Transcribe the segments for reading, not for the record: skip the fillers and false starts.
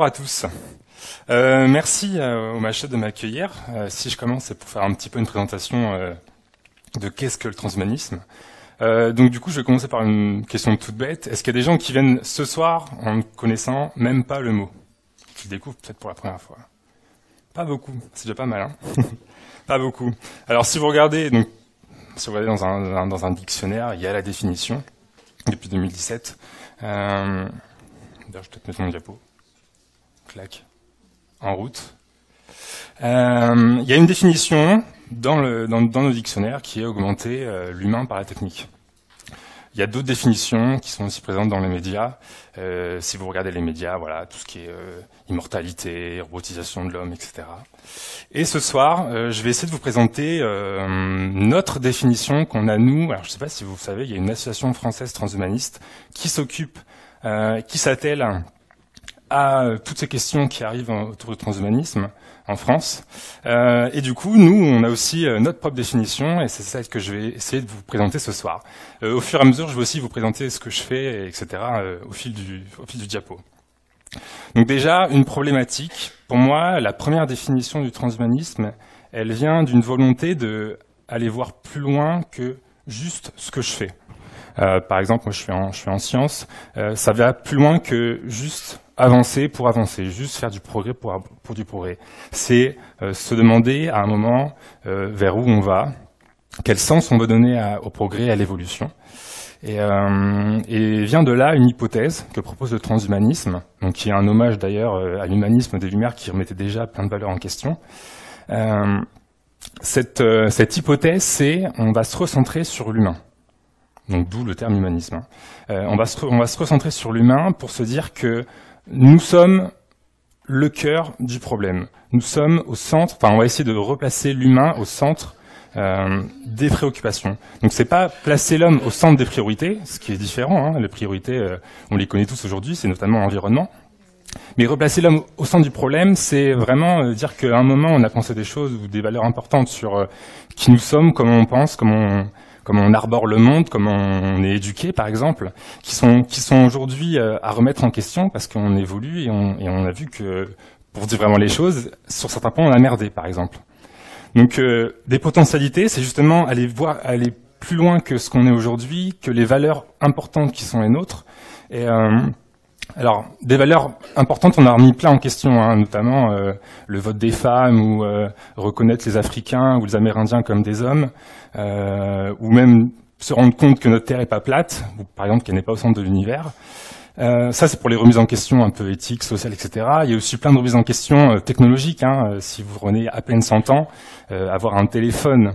Bonjour à tous. Merci au Machet de m'accueillir. Si je commence, c'est pour faire un petit peu une présentation de qu'est-ce que le transhumanisme. Donc du coup, je vais commencer par une question toute bête. Est-ce qu'il y a des gens qui viennent ce soir en ne connaissant même pas le mot, qui le découvrent peut-être pour la première fois? Pas beaucoup, c'est déjà pas mal, hein. Pas beaucoup. Alors si vous regardez, dans un dictionnaire, il y a la définition depuis 2017. D'ailleurs, je vais peut-être mettre mon diapo. Clac. En route. Il y a une définition dans nos dictionnaires qui est augmenter l'humain par la technique. Il y a d'autres définitions qui sont aussi présentes dans les médias. Si vous regardez les médias, voilà, tout ce qui est immortalité, robotisation de l'homme, etc. Et ce soir, je vais essayer de vous présenter notre définition qu'on a nous. Alors, je ne sais pas si vous savez, il y a une association française transhumaniste qui s'attelle à toutes ces questions qui arrivent autour du transhumanisme en France. Et du coup, nous, on a aussi notre propre définition, et c'est celle que je vais essayer de vous présenter ce soir. Au fur et à mesure, je vais aussi vous présenter ce que je fais, etc., au fil du diapo. Donc déjà, une problématique. Pour moi, la première définition du transhumanisme, elle vient d'une volonté d'aller voir plus loin que juste ce que je fais. Par exemple, moi, je suis en sciences. Ça va plus loin que juste avancer pour avancer, juste faire du progrès pour du progrès. C'est se demander à un moment vers où on va, quel sens on veut donner au progrès et à l'évolution. Et vient de là une hypothèse que propose le transhumanisme, donc qui est un hommage d'ailleurs à l'humanisme des Lumières qui remettait déjà plein de valeurs en question. Cette hypothèse, c'est on va se recentrer sur l'humain. Donc d'où le terme humanisme. On va se recentrer sur l'humain pour se dire que nous sommes le cœur du problème. Nous sommes au centre, on va essayer de replacer l'humain au centre des préoccupations. Donc c'est pas placer l'homme au centre des priorités, ce qui est différent, hein. Les priorités, on les connaît tous aujourd'hui, c'est notamment l'environnement. Mais replacer l'homme au centre du problème, c'est vraiment dire qu'à un moment on a pensé des choses ou des valeurs importantes sur qui nous sommes, comment on pense, comment on arbore le monde, comment on est éduqué, par exemple, qui sont aujourd'hui à remettre en question parce qu'on évolue et on a vu que, pour dire vraiment les choses, sur certains points, on a merdé, par exemple. Donc, des potentialités, c'est justement aller plus loin que ce qu'on est aujourd'hui, que les valeurs importantes qui sont les nôtres. Et alors, des valeurs importantes, on a remis plein en question, hein, notamment le vote des femmes ou reconnaître les Africains ou les Amérindiens comme des hommes, ou même se rendre compte que notre Terre est pas plate, ou par exemple qu'elle n'est pas au centre de l'univers. Ça, c'est pour les remises en question un peu éthiques, sociales, etc. Il y a aussi plein de remises en question technologiques. Hein, si vous prenez à peine 100 ans, avoir un téléphone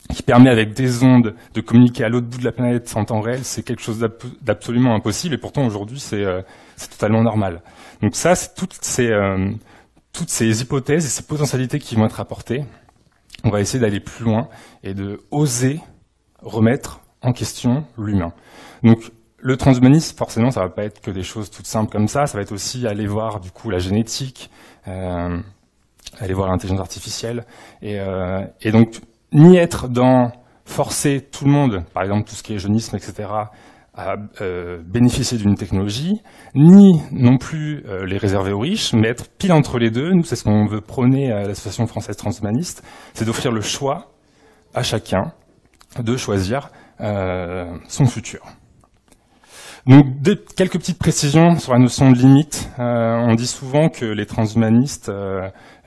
qui permet avec des ondes de communiquer à l'autre bout de la planète en temps réel, c'est quelque chose d'absolument impossible, et pourtant aujourd'hui c'est totalement normal. Donc ça, c'est toutes ces hypothèses et ces potentialités qui vont être apportées. On va essayer d'aller plus loin et de oser remettre en question l'humain. Donc le transhumanisme, forcément, ça va pas être que des choses toutes simples comme ça va être aussi aller voir du coup la génétique, aller voir l'intelligence artificielle, et donc ni être dans forcer tout le monde, par exemple tout ce qui est jeunisme, etc., à bénéficier d'une technologie, ni non plus les réserver aux riches, mais être pile entre les deux. Nous, c'est ce qu'on veut prôner à l'Association française transhumaniste, c'est d'offrir le choix à chacun de choisir son futur. Donc, quelques petites précisions sur la notion de limite. On dit souvent que les transhumanistes,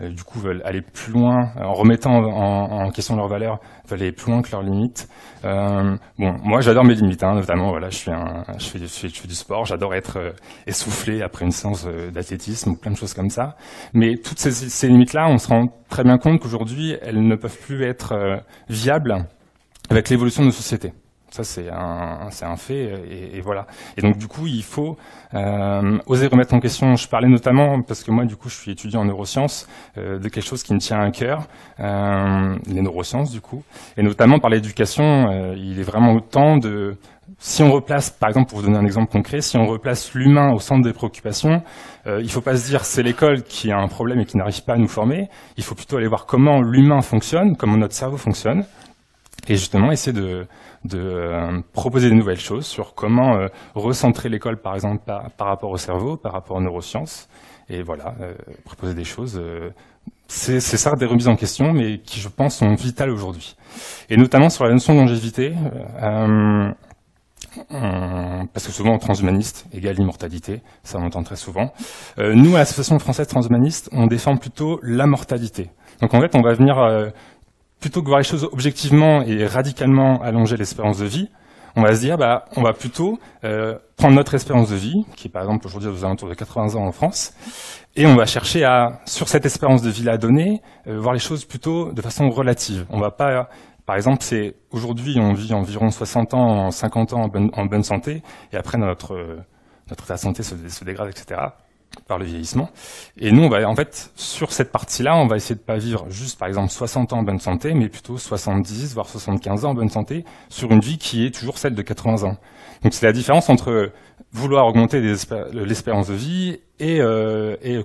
du coup, veulent aller plus loin, en remettant en question leurs valeurs, veulent aller plus loin que leurs limites. Moi, j'adore mes limites, hein, notamment, voilà, je fais du sport, j'adore être essoufflé après une séance d'athlétisme ou plein de choses comme ça. Mais toutes ces limites-là, on se rend très bien compte qu'aujourd'hui, elles ne peuvent plus être viables avec l'évolution de nos sociétés. Ça, c'est un fait, et voilà. Et donc, du coup, il faut oser remettre en question. Je parlais notamment, parce que moi, du coup, je suis étudiant en neurosciences, de quelque chose qui me tient à cœur, les neurosciences, du coup. Et notamment, par l'éducation, il est vraiment temps de... Si on replace, par exemple, pour vous donner un exemple concret, si on replace l'humain au centre des préoccupations, il ne faut pas se dire c'est l'école qui a un problème et qui n'arrive pas à nous former. Il faut plutôt aller voir comment l'humain fonctionne, comment notre cerveau fonctionne, et justement essayer de proposer de nouvelles choses sur comment recentrer l'école, par exemple, par rapport au cerveau, par rapport aux neurosciences, et voilà, proposer des choses. C'est ça, des remises en question, mais qui, je pense, sont vitales aujourd'hui. Et notamment sur la notion de longévité, parce que souvent, transhumaniste égale immortalité, ça on entend très souvent. Nous, à l'Association française transhumaniste, on défend plutôt la mortalité. Donc en fait, on va venir, plutôt que voir les choses objectivement et radicalement allonger l'espérance de vie, on va se dire, on va plutôt prendre notre espérance de vie, qui est par exemple aujourd'hui aux alentours de 80 ans en France, et on va chercher à, sur cette espérance de vie-là donnée, voir les choses plutôt de façon relative. On va pas, par exemple, c'est aujourd'hui on vit environ 60 ans, 50 ans en bonne santé, et après notre état de santé se dégrade, etc. par le vieillissement. Et nous, on va, en fait, sur cette partie-là, on va essayer de pas vivre juste, par exemple, 60 ans en bonne santé, mais plutôt 70, voire 75 ans en bonne santé, sur une vie qui est toujours celle de 80 ans. Donc c'est la différence entre vouloir augmenter l'espérance de vie et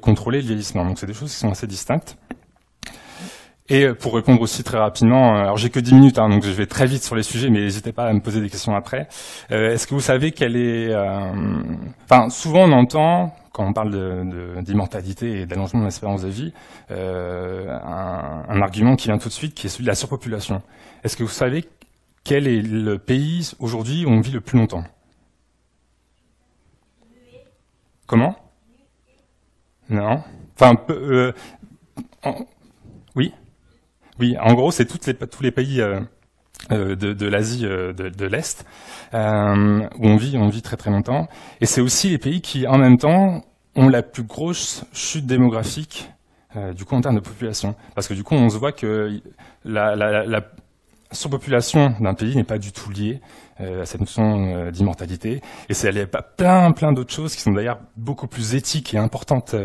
contrôler le vieillissement. Donc c'est des choses qui sont assez distinctes. Et pour répondre aussi très rapidement, alors j'ai que 10 minutes, hein, donc je vais très vite sur les sujets, mais n'hésitez pas à me poser des questions après. Est-ce que vous savez quelle est... Enfin, souvent on entend, quand on parle d'immortalité et d'allongement de l'espérance de vie, un argument qui vient tout de suite, qui est celui de la surpopulation. Est-ce que vous savez quel est le pays aujourd'hui où on vit le plus longtemps? Comment? Non. Enfin, oui. Oui, en gros, c'est tous les pays de l'Asie de l'Est où on vit très très longtemps. Et c'est aussi les pays qui, en même temps, ont la plus grosse chute démographique du coup en termes de population. Parce que du coup, on se voit que la surpopulation d'un pays n'est pas du tout liée à cette notion d'immortalité. Et il y a plein d'autres choses qui sont d'ailleurs beaucoup plus éthiques et importantes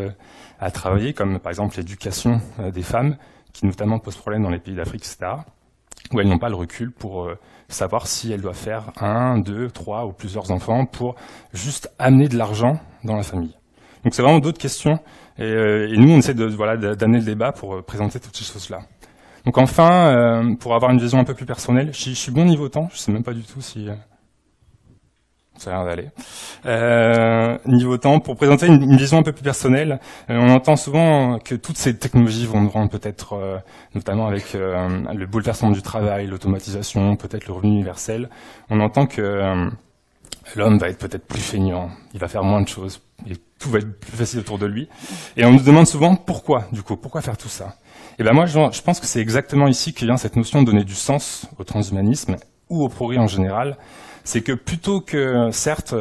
à travailler, comme par exemple l'éducation des femmes, qui notamment pose problème dans les pays d'Afrique, etc., où elles n'ont pas le recul pour savoir si elles doivent faire 1, 2, 3 ou plusieurs enfants pour juste amener de l'argent dans la famille. Donc c'est vraiment d'autres questions, et nous on essaie d'amener le débat pour présenter toutes ces choses-là. Donc enfin, pour avoir une vision un peu plus personnelle, je suis bon niveau temps, je sais même pas du tout si... ça a l'air d'aller. Niveau temps, pour présenter une vision un peu plus personnelle, on entend souvent que toutes ces technologies vont nous rendre peut-être, notamment avec le bouleversement du travail, l'automatisation, peut-être le revenu universel, on entend que l'homme va être peut-être plus feignant, il va faire moins de choses, et tout va être plus facile autour de lui. Et on nous demande souvent pourquoi, du coup, pourquoi faire tout ça? Et ben moi, je pense que c'est exactement ici que vient cette notion de donner du sens au transhumanisme ou au progrès en général. C'est que plutôt que, certes,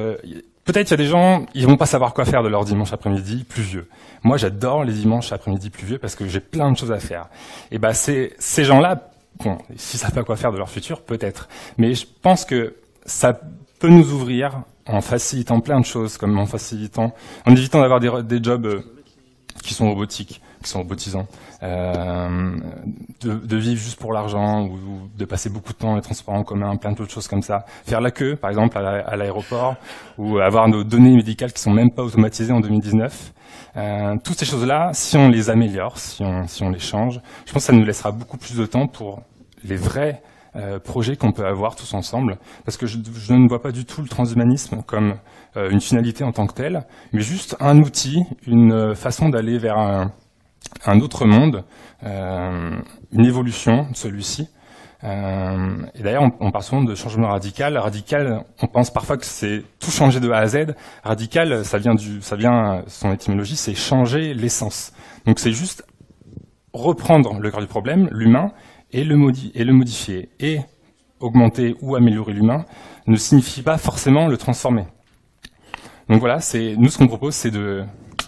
peut-être il y a des gens, ils vont pas savoir quoi faire de leur dimanche après-midi pluvieux. Moi, j'adore les dimanches après-midi pluvieux parce que j'ai plein de choses à faire. Et ben ces gens-là, bon, s'ils savent pas quoi faire de leur futur, peut-être. Mais je pense que ça peut nous ouvrir en facilitant plein de choses, comme en évitant d'avoir des jobs qui sont robotiques, qui sont robotisants, de vivre juste pour l'argent ou de passer beaucoup de temps dans les transports en commun, plein d'autres choses comme ça. Faire la queue, par exemple, à l'aéroport, ou avoir nos données médicales qui sont même pas automatisées en 2019. Toutes ces choses-là, si on les améliore, si on les change, je pense que ça nous laissera beaucoup plus de temps pour les vrais projets qu'on peut avoir tous ensemble, parce que je ne vois pas du tout le transhumanisme comme une finalité en tant que telle, mais juste un outil, une façon d'aller vers un autre monde, une évolution de celui-ci. Et d'ailleurs, on parle souvent de changement radical. Radical, on pense parfois que c'est tout changer de A à Z. Radical, ça vient, son étymologie, c'est changer l'essence. Donc c'est juste reprendre le cœur du problème, l'humain, et le modifier. Et augmenter ou améliorer l'humain ne signifie pas forcément le transformer. Donc voilà, nous ce qu'on propose, c'est de...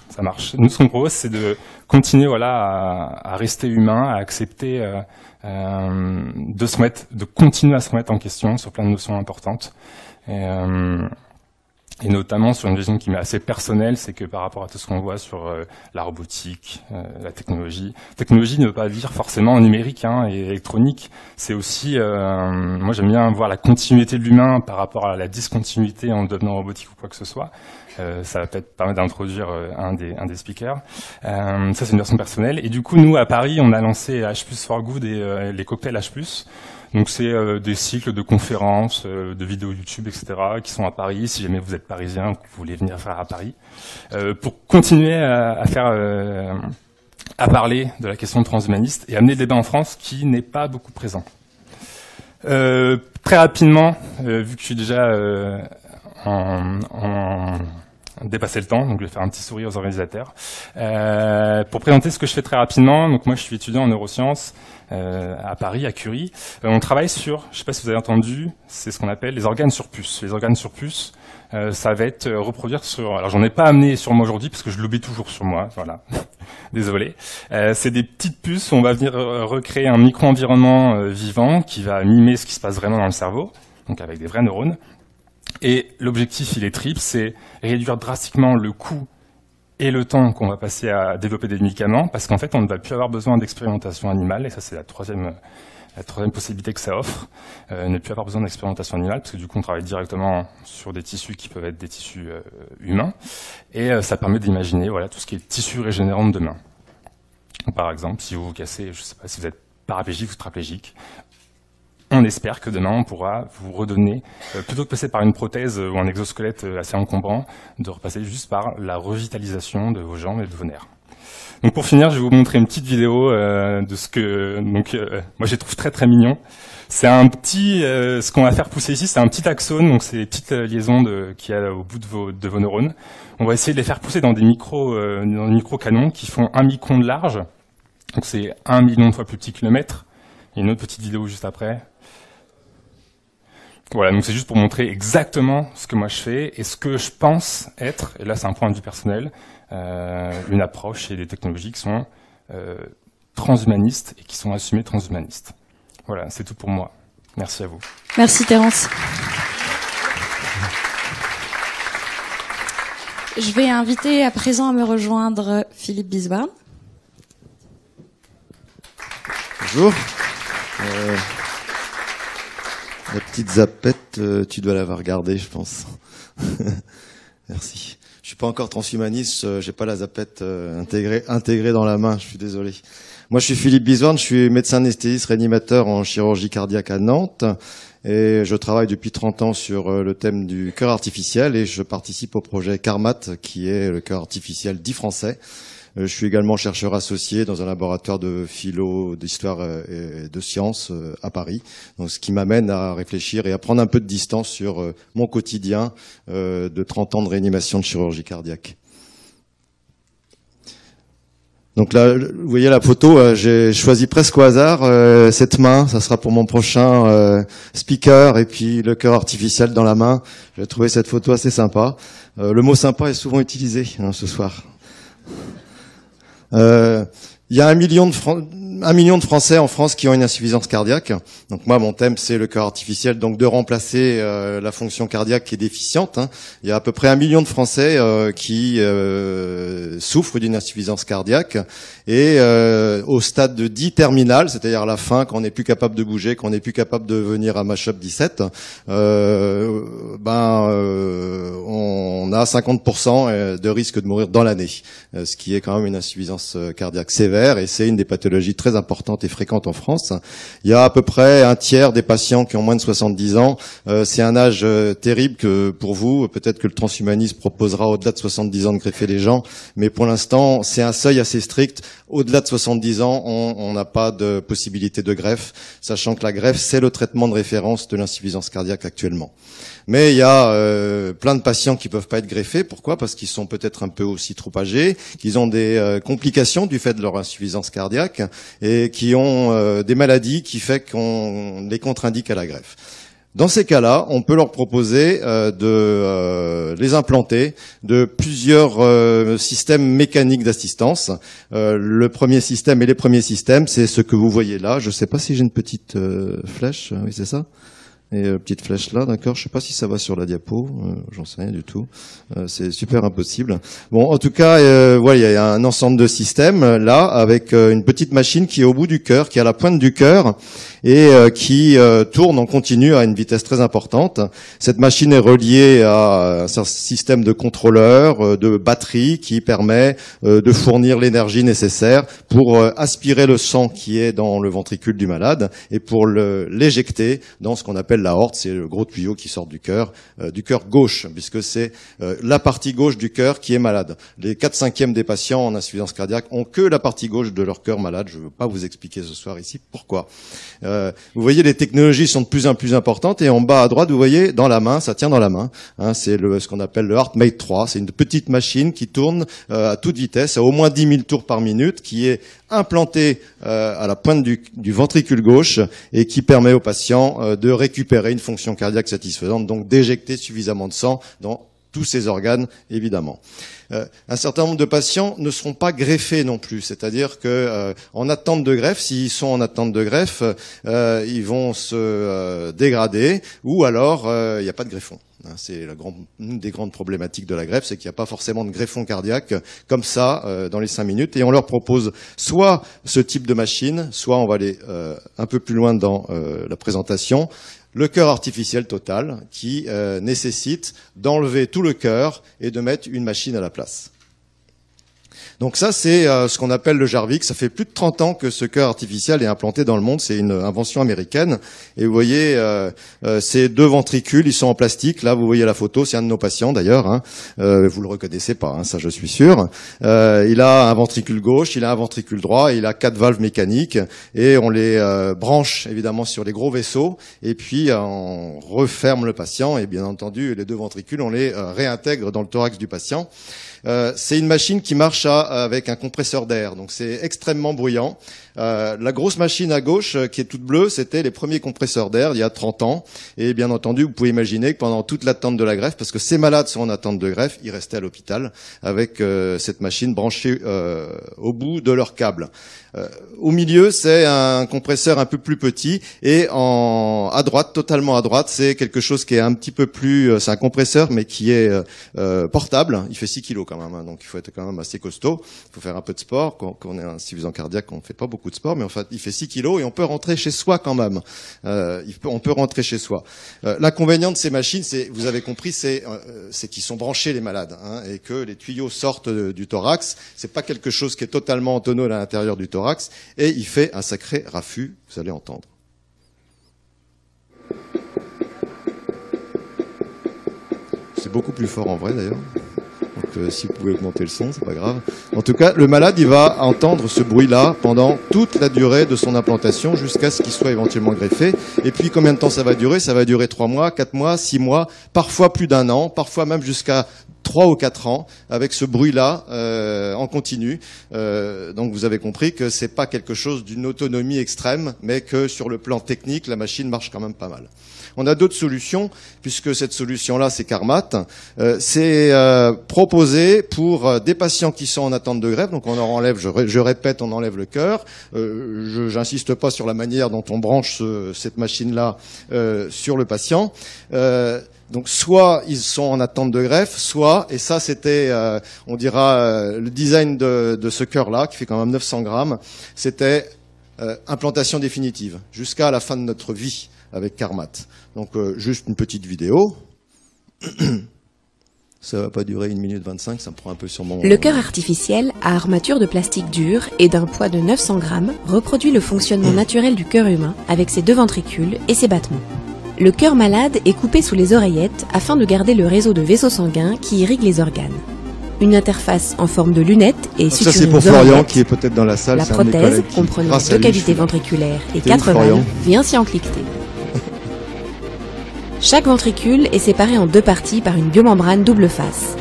Ça marche. Nous ce qu'on propose, c'est de continuer à rester humain, à accepter de continuer à se remettre en question sur plein de notions importantes. Et notamment sur une vision qui m'est assez personnelle, c'est que par rapport à tout ce qu'on voit sur la robotique, la technologie ne veut pas dire forcément numérique et électronique, c'est aussi, moi j'aime bien voir la continuité de l'humain par rapport à la discontinuité en devenant robotique ou quoi que ce soit. Ça va peut-être permettre d'introduire un des speakers. Ça c'est une version personnelle. Et du coup, nous à Paris, on a lancé H+ for Good et les cocktails H+. Donc c'est des cycles de conférences, de vidéos YouTube, etc. qui sont à Paris. Si jamais vous êtes êtes parisien ou que vous voulez venir faire à Paris, pour continuer à parler de la question transhumaniste et amener le débat en France qui n'est pas beaucoup présent. Très rapidement, vu que je suis déjà dépassé le temps, donc je vais faire un petit sourire aux organisateurs. Pour présenter ce que je fais très rapidement, donc moi je suis étudiant en neurosciences à Paris, à Curie. On travaille sur, je ne sais pas si vous avez entendu, c'est ce qu'on appelle les organes sur puce. Les organes sur puce, ça va être reproduire sur... Alors j'en ai pas amené sur moi aujourd'hui parce que je l'oublie toujours sur moi, voilà. Désolé. C'est des petites puces où on va venir recréer un micro-environnement vivant qui va mimer ce qui se passe vraiment dans le cerveau, donc avec des vrais neurones. Et l'objectif, il est triple, c'est réduire drastiquement le coût et le temps qu'on va passer à développer des médicaments, parce qu'en fait, on ne va plus avoir besoin d'expérimentation animale, et ça, c'est la troisième possibilité que ça offre, ne plus avoir besoin d'expérimentation animale, parce que du coup, on travaille directement sur des tissus qui peuvent être des tissus humains, et ça permet d'imaginer voilà, tout ce qui est tissu régénérant de demain. Par exemple, si vous vous cassez, je ne sais pas si vous êtes paraplégique ou tétraplégique, on espère que demain, on pourra vous redonner, plutôt que de passer par une prothèse ou un exosquelette assez encombrant, de repasser juste par la revitalisation de vos jambes et de vos nerfs. Donc pour finir, je vais vous montrer une petite vidéo de ce que, moi je les trouve très très mignon. C'est un petit, ce qu'on va faire pousser ici, c'est un petit axone, donc c'est les petites liaisons qu'il y a au bout de vos neurones. On va essayer de les faire pousser dans des micro-canons qui font 1 micron de large, donc c'est 1 million de fois plus petit que le mètre. Il y a une autre petite vidéo juste après. Voilà, donc c'est juste pour montrer exactement ce que moi je fais et ce que je pense être, et là c'est un point de vue personnel, une approche et des technologies qui sont transhumanistes et qui sont assumées transhumanistes. Voilà, c'est tout pour moi. Merci à vous. Merci Terence. Je vais inviter à présent à me rejoindre Philippe Bisbarn. Bonjour. La petite zapette, tu dois l'avoir regardée, je pense. Merci. Je suis pas encore transhumaniste, j'ai pas la zapette intégrée dans la main, je suis désolé. Moi, je suis Philippe Bisbarn, je suis médecin anesthésiste réanimateur en chirurgie cardiaque à Nantes et je travaille depuis 30 ans sur le thème du cœur artificiel et je participe au projet CARMAT, qui est le cœur artificiel dit français. Je suis également chercheur associé dans un laboratoire de philo, d'histoire et de sciences à Paris. Donc, ce qui m'amène à réfléchir et à prendre un peu de distance sur mon quotidien de 30 ans de réanimation de chirurgie cardiaque. Donc là, vous voyez la photo, j'ai choisi presque au hasard cette main, ça sera pour mon prochain speaker, et puis le cœur artificiel dans la main. J'ai trouvé cette photo assez sympa. Le mot sympa est souvent utilisé ce soir. Il y a 1 million de Français en France qui ont une insuffisance cardiaque. Donc moi, mon thème, c'est le cœur artificiel, donc de remplacer la fonction cardiaque qui est déficiente. Il y a à peu près 1 million de Français qui souffrent d'une insuffisance cardiaque. Et au stade de 10 terminal, c'est-à-dire à la fin, quand on n'est plus capable de bouger, quand on n'est plus capable de venir à Mashup 17, on a 50% de risque de mourir dans l'année, ce qui est quand même une insuffisance cardiaque sévère, et c'est une des pathologies très importantes et fréquentes en France. Il y a à peu près un tiers des patients qui ont moins de 70 ans. C'est un âge terrible que pour vous. Peut-être que le transhumanisme proposera au-delà de 70 ans de greffer les gens, mais pour l'instant, c'est un seuil assez strict. Au-delà de 70 ans, on n'a pas de possibilité de greffe, sachant que la greffe, c'est le traitement de référence de l'insuffisance cardiaque actuellement. Mais il y a plein de patients qui peuvent pas être greffés. Pourquoi? Parce qu'ils sont peut-être un peu aussi trop âgés, qu'ils ont des complications du fait de leur insuffisance cardiaque et qui ont des maladies qui fait qu'on les contre-indique à la greffe. Dans ces cas-là, on peut leur proposer de les implanter de plusieurs systèmes mécaniques d'assistance. Le premier système et les premiers systèmes, c'est ce que vous voyez là. Je ne sais pas si j'ai une petite flèche. Oui, c'est ça. Et petite flèche là, d'accord. Je sais pas si ça va sur la diapo, j'en sais rien du tout. C'est super impossible. Bon, en tout cas, voilà, il y a un ensemble de systèmes là avec une petite machine qui est au bout du cœur, qui est à la pointe du cœur et qui tourne en continu à une vitesse très importante. Cette machine est reliée à un système de contrôleur, de batterie qui permet de fournir l'énergie nécessaire pour aspirer le sang qui est dans le ventricule du malade et pour l'éjecter dans ce qu'on appelle appelle l'aorte, c'est le gros tuyau qui sort du cœur gauche, puisque c'est la partie gauche du cœur qui est malade. Les 4/5 des patients en insuffisance cardiaque ont que la partie gauche de leur cœur malade. Je ne veux pas vous expliquer ce soir ici pourquoi. Vous voyez, les technologies sont de plus en plus importantes, et en bas à droite, vous voyez, dans la main, ça tient dans la main, hein, c'est ce qu'on appelle le HeartMate 3, c'est une petite machine qui tourne à toute vitesse, à au moins 10 000 tours par minute, qui est implantée à la pointe du ventricule gauche et qui permet aux patients de récupérer une fonction cardiaque satisfaisante, donc d'éjecter suffisamment de sang dans tous ces organes, évidemment. Un certain nombre de patients ne seront pas greffés non plus, c'est-à-dire que en attente de greffe, s'ils sont en attente de greffe, ils vont se dégrader, ou alors il n'y a pas de greffon. C'est une des grandes problématiques de la greffe, c'est qu'il n'y a pas forcément de greffon cardiaque comme ça dans les 5 minutes, et on leur propose soit ce type de machine, soit on va aller un peu plus loin dans la présentation, le cœur artificiel total qui nécessite d'enlever tout le cœur et de mettre une machine à la place. Donc ça, c'est ce qu'on appelle le Jarvik. Ça fait plus de 30 ans que ce cœur artificiel est implanté dans le monde. C'est une invention américaine. Et vous voyez, ces 2 ventricules, ils sont en plastique. Là, vous voyez la photo. C'est un de nos patients, d'ailleurs. Hein. Vous le reconnaissez pas, hein, ça je suis sûr. Il a un ventricule gauche, il a un ventricule droit, il a 4 valves mécaniques. Et on les branche, évidemment, sur les gros vaisseaux. Et puis, on referme le patient. Et bien entendu, les 2 ventricules, on les réintègre dans le thorax du patient. C'est une machine qui marche avec un compresseur d'air, donc c'est extrêmement bruyant. La grosse machine à gauche, qui est toute bleue, c'était les premiers compresseurs d'air il y a 30 ans. Et bien entendu, vous pouvez imaginer que pendant toute l'attente de la greffe, parce que ces malades sont en attente de greffe, ils restaient à l'hôpital avec cette machine branchée au bout de leur câble. Au milieu, c'est un compresseur un peu plus petit, et à droite, totalement à droite, c'est quelque chose qui est un petit peu plus... c'est un compresseur, mais qui est portable. Il fait 6 kilos quand même, hein, donc il faut être quand même assez costaud. Il faut faire un peu de sport. Quand on est insuffisant cardiaque, on ne fait pas beaucoup de sport, mais en fait, il fait 6 kilos et on peut rentrer chez soi quand même. On peut rentrer chez soi. L'inconvénient de ces machines, vous avez compris, c'est qu'ils sont branchés, les malades, hein, et que les tuyaux sortent du thorax. C'est pas quelque chose qui est totalement autonome à l'intérieur du thorax. Et il fait un sacré raffut, vous allez entendre. C'est beaucoup plus fort en vrai d'ailleurs. Donc si vous pouvez augmenter le son, c'est pas grave. En tout cas, le malade, il va entendre ce bruit-là pendant toute la durée de son implantation jusqu'à ce qu'il soit éventuellement greffé. Et puis combien de temps ça va durer? Ça va durer 3 mois, 4 mois, 6 mois, parfois plus d'1 an, parfois même jusqu'à 3 ou 4 ans, avec ce bruit-là en continu. Donc vous avez compris que c'est pas quelque chose d'une autonomie extrême, mais que sur le plan technique, la machine marche quand même pas mal. On a d'autres solutions, puisque cette solution-là, c'est Carmat. C'est proposé pour des patients qui sont en attente de greffe. Donc on leur enlève, je répète, on enlève le cœur. J'insiste pas sur la manière dont on branche cette machine-là sur le patient. Donc soit ils sont en attente de greffe, soit, et ça c'était, on dira, le design de ce cœur-là, qui fait quand même 900 grammes, c'était implantation définitive, jusqu'à la fin de notre vie avec Carmat. Donc juste une petite vidéo. Ça va pas durer 1 minute 25, ça me prend un peu sur mon... Le cœur artificiel, à armature de plastique dur et d'un poids de 900 grammes, reproduit le fonctionnement naturel du cœur humain, avec ses 2 ventricules et ses battements. Le cœur malade est coupé sous les oreillettes afin de garder le réseau de vaisseaux sanguins qui irrigue les organes. Une interface en forme de lunette est suturée. Ça c'est pour Florian qui est peut-être dans la salle. La prothèse, comprenant 2 cavités ventriculaires et 4 valves, vient s'y encliqueter. Chaque ventricule est séparé en 2 parties par une biomembrane double face.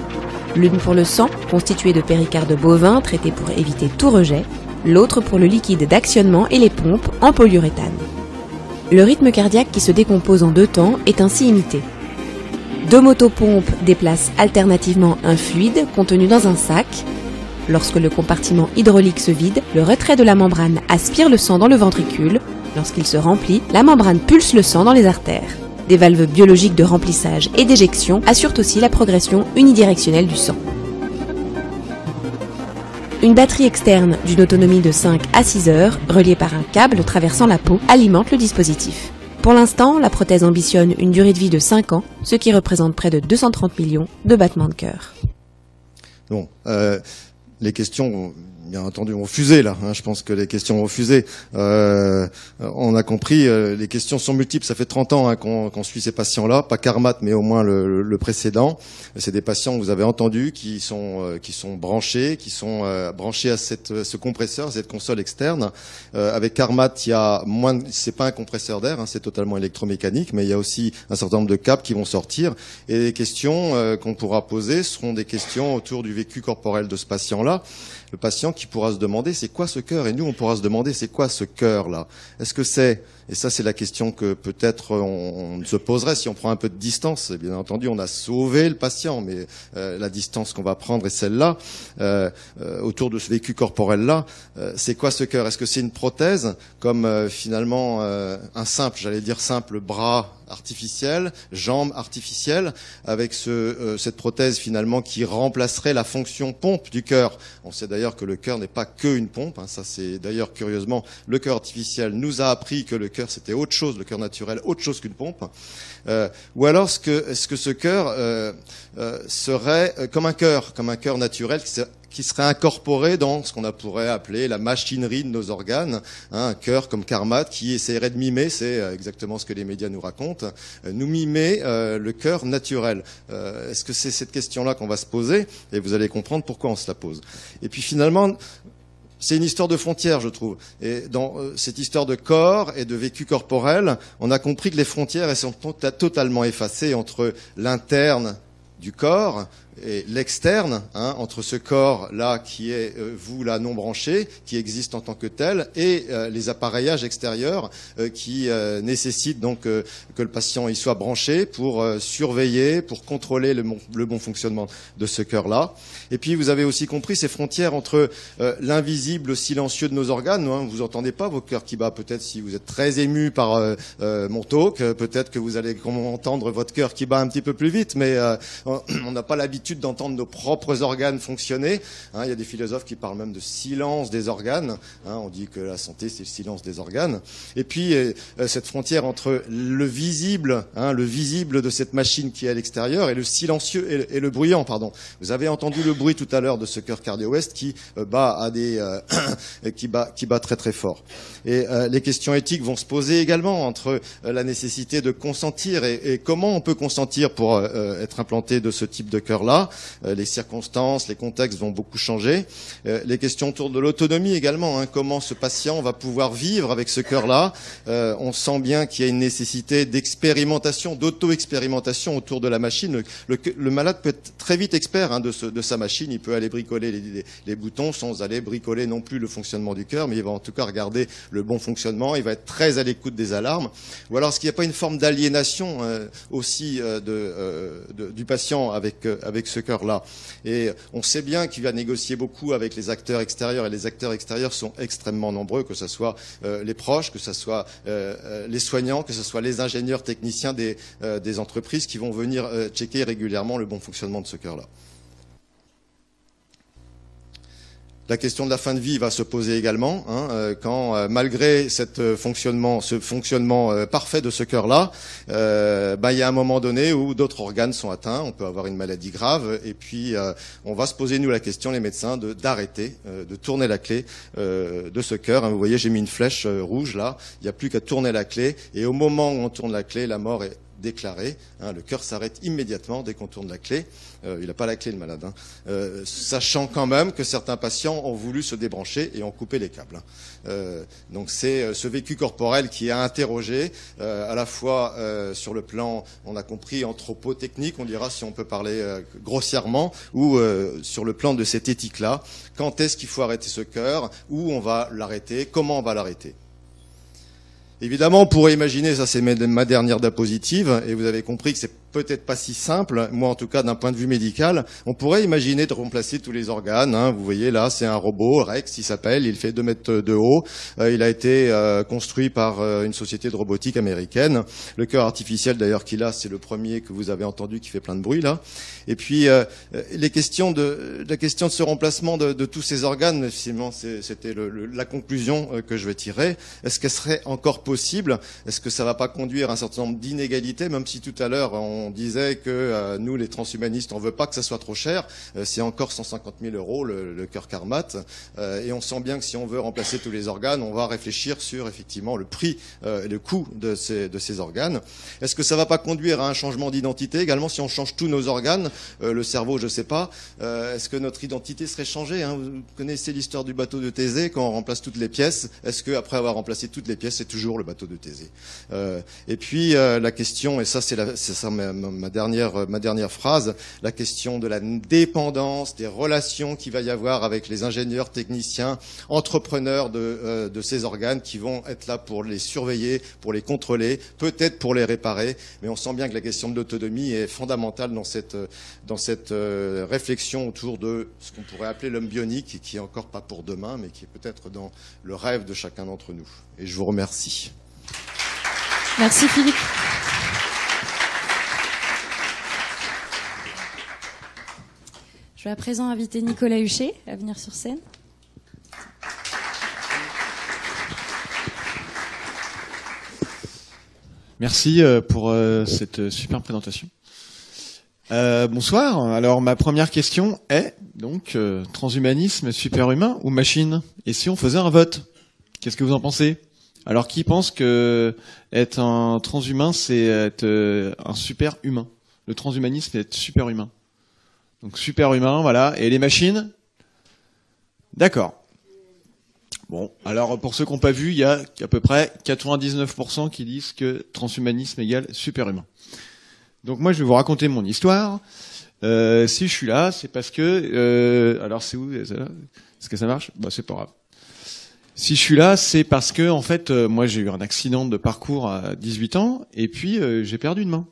L'une pour le sang, constituée de péricarde bovin traité pour éviter tout rejet, l'autre pour le liquide d'actionnement et les pompes en polyuréthane. Le rythme cardiaque qui se décompose en 2 temps est ainsi imité. 2 motopompes déplacent alternativement un fluide contenu dans un sac. Lorsque le compartiment hydraulique se vide, le retrait de la membrane aspire le sang dans le ventricule. Lorsqu'il se remplit, la membrane pulse le sang dans les artères. Des valves biologiques de remplissage et d'éjection assurent aussi la progression unidirectionnelle du sang. Une batterie externe d'une autonomie de 5 à 6 heures, reliée par un câble traversant la peau, alimente le dispositif. Pour l'instant, la prothèse ambitionne une durée de vie de 5 ans, ce qui représente près de 230 millions de battements de cœur. Bon, les questions bien entendu, ont fusé là. Je pense que les questions ont fusé. On a compris, les questions sont multiples. Ça fait 30 ans qu'on suit ces patients-là, pas Carmat, mais au moins le précédent. C'est des patients, vous avez entendu, qui sont branchés, branchés à ce compresseur, cette console externe. Avec Carmat, il y a moins, c'est pas un compresseur d'air, c'est totalement électromécanique, mais il y a aussi un certain nombre de câbles qui vont sortir. Et les questions qu'on pourra poser seront des questions autour du vécu corporel de ce patient-là. Le patient qui pourra se demander c'est quoi ce cœur, et nous on pourra se demander c'est quoi ce cœur-là. Est-ce que c'est, et ça c'est la question que peut-être on se poserait si on prend un peu de distance. Et bien entendu on a sauvé le patient, mais la distance qu'on va prendre est celle-là, autour de ce vécu corporel-là. C'est quoi ce cœur? Est-ce que c'est une prothèse comme finalement un simple, j'allais dire simple bras artificielle, jambes artificielles, avec cette prothèse finalement qui remplacerait la fonction pompe du cœur. On sait d'ailleurs que le cœur n'est pas qu'une pompe, ça c'est d'ailleurs curieusement, le cœur artificiel nous a appris que le cœur c'était autre chose, le cœur naturel, autre chose qu'une pompe. Ou alors est-ce que ce cœur serait comme un cœur naturel qui serait incorporé dans ce qu'on pourrait appeler la machinerie de nos organes, un cœur comme Carmat qui essaierait de mimer, c'est exactement ce que les médias nous racontent, nous mimer le cœur naturel. Est-ce que c'est cette question-là qu'on va se poser? Et vous allez comprendre pourquoi on se la pose. Et puis finalement, c'est une histoire de frontières, je trouve. Et dans cette histoire de corps et de vécu corporel, on a compris que les frontières elles sont totalement effacées entre l'interne du corps et l'externe, entre ce corps-là qui est vous là non branché, qui existe en tant que tel, et les appareillages extérieurs qui nécessitent donc que le patient y soit branché pour surveiller, pour contrôler le bon fonctionnement de ce cœur-là. Et puis vous avez aussi compris ces frontières entre l'invisible silencieux de nos organes. Vous entendez pas vos cœurs qui battent. Peut-être si vous êtes très ému par mon talk, peut-être que vous allez entendre votre cœur qui bat un petit peu plus vite, mais on n'a pas l'habitude d'entendre nos propres organes fonctionner. Il y a des philosophes qui parlent même de silence des organes. On dit que la santé, c'est le silence des organes. Et puis, cette frontière entre le visible de cette machine qui est à l'extérieur et le silencieux et le bruyant, pardon. Vous avez entendu le bruit tout à l'heure de ce cœur cardio-ouest qui bat à qui bat très très fort. Et les questions éthiques vont se poser également entre la nécessité de consentir et comment on peut consentir pour être implanté de ce type de cœur-là. Les circonstances, les contextes vont beaucoup changer. Les questions autour de l'autonomie également. Comment ce patient va pouvoir vivre avec ce cœur-là. On sent bien qu'il y a une nécessité d'expérimentation, d'auto-expérimentation autour de la machine. Le malade peut être très vite expert de sa machine. Il peut aller bricoler les boutons sans aller bricoler non plus le fonctionnement du cœur, mais il va en tout cas regarder le bon fonctionnement. Il va être très à l'écoute des alarmes. Ou alors, est-ce qu'il n'y a pas une forme d'aliénation aussi du patient avec ce cœur-là? Et on sait bien qu'il va négocier beaucoup avec les acteurs extérieurs, et les acteurs extérieurs sont extrêmement nombreux, que ce soit les proches, que ce soit les soignants, que ce soit les ingénieurs techniciens des entreprises qui vont venir checker régulièrement le bon fonctionnement de ce cœur-là. La question de la fin de vie va se poser également, quand malgré ce fonctionnement parfait de ce cœur-là, il y a un moment donné où d'autres organes sont atteints, on peut avoir une maladie grave, et puis on va se poser nous la question, les médecins, d'arrêter, de tourner la clé de ce cœur. Vous voyez, j'ai mis une flèche rouge là, il n'y a plus qu'à tourner la clé, et au moment où on tourne la clé, la mort est déclaré. Le cœur s'arrête immédiatement dès qu'on tourne la clé. Il n'a pas la clé, le malade. Sachant quand même que certains patients ont voulu se débrancher et ont coupé les câbles. Donc c'est ce vécu corporel qui est interrogé, à la fois sur le plan, on a compris, anthropotechnique, on dira si on peut parler grossièrement, ou sur le plan de cette éthique-là. Quand est-ce qu'il faut arrêter ce cœur? Où on va l'arrêter? Comment on va l'arrêter? Évidemment, on pourrait imaginer, ça c'est ma dernière diapositive, et vous avez compris que c'est peut-être pas si simple, moi en tout cas d'un point de vue médical, on pourrait imaginer de remplacer tous les organes. Vous voyez là, c'est un robot, Rex il s'appelle, il fait 2 mètres de haut, il a été construit par une société de robotique américaine. Le cœur artificiel d'ailleurs qu'il a, c'est le premier que vous avez entendu qui fait plein de bruit là. Et puis la question de ce remplacement de tous ces organes, finalement c'était la conclusion que je vais tirer. Est-ce qu'elle serait encore possible? Est-ce que ça va pas conduire à un certain nombre d'inégalités, même si tout à l'heure on on disait que nous, les transhumanistes, on veut pas que ça soit trop cher. C'est encore 150 000 € le cœur Carmat. Et on sent bien que si on veut remplacer tous les organes, on va réfléchir sur effectivement le prix et le coût de ces organes. Est-ce que ça va pas conduire à un changement d'identité également si on change tous nos organes? Le cerveau, je sais pas. Est-ce que notre identité serait changée, hein? Vous connaissez l'histoire du bateau de Thésée, quand on remplace toutes les pièces. Est-ce que après avoir remplacé toutes les pièces, c'est toujours le bateau de Thésée? Et puis la question, et ça c'est ma dernière phrase, la question de la dépendance, des relations qu'il va y avoir avec les ingénieurs, techniciens, entrepreneurs de ces organes qui vont être là pour les surveiller, pour les contrôler, peut-être pour les réparer. Mais on sent bien que la question de l'autonomie est fondamentale dans cette réflexion autour de ce qu'on pourrait appeler l'homme bionique, qui est encore pas pour demain, mais qui est peut-être dans le rêve de chacun d'entre nous. Et je vous remercie. Merci Philippe. Je vais à présent inviter Nicolas Huchet à venir sur scène. Merci pour cette super présentation. Bonsoir. Alors ma première question est donc transhumanisme, superhumain ou machine? Et si on faisait un vote, qu'est-ce que vous en pensez? Alors qui pense que être un transhumain c'est être un super humain? Le transhumanisme c'est être superhumain. Donc superhumain, voilà. Et les machines? D'accord. Bon, alors pour ceux qui n'ont pas vu, il y a à peu près 99% qui disent que transhumanisme égale superhumain. Donc moi je vais vous raconter mon histoire. Si je suis là, c'est parce que... alors c'est où? Est-ce que ça marche? Bah c'est pas grave. Si je suis là, c'est parce que en fait, moi j'ai eu un accident de parcours à 18 ans et puis j'ai perdu une main.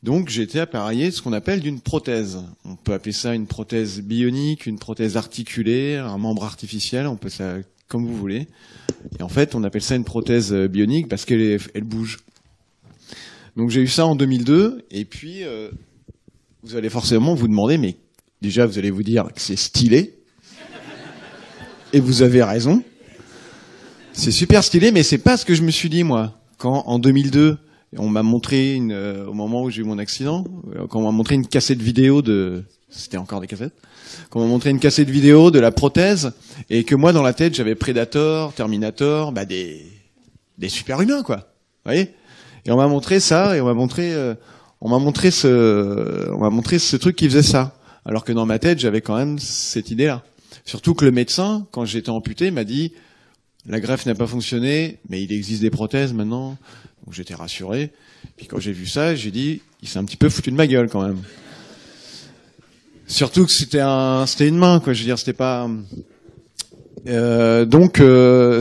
Donc j'ai été appareillé de ce qu'on appelle d'une prothèse. On peut appeler ça une prothèse bionique, une prothèse articulée, un membre artificiel, on peut ça comme vous voulez. Et en fait, on appelle ça une prothèse bionique parce qu'elle bouge. Donc j'ai eu ça en 2002 et puis vous allez forcément vous demander, mais déjà vous allez vous dire que c'est stylé. Et vous avez raison. C'est super stylé, mais c'est pas ce que je me suis dit moi. Quand en 2002, on m'a montré au moment où j'ai eu mon accident, quand on m'a montré une cassette vidéo c'était encore des cassettes, quand on m'a montré une cassette vidéo de la prothèse, et que moi dans la tête j'avais Predator, Terminator, des super humains quoi. Vous voyez? Et on m'a montré ça, et on m'a montré ce truc qui faisait ça. Alors que dans ma tête j'avais quand même cette idée-là. Surtout que le médecin, quand j'étais amputé, m'a dit la greffe n'a pas fonctionné, mais il existe des prothèses maintenant. Donc j'étais rassuré. Puis quand j'ai vu ça, j'ai dit, il s'est un petit peu foutu de ma gueule quand même. Surtout que c'était une main, quoi. Je veux dire, c'était pas. Donc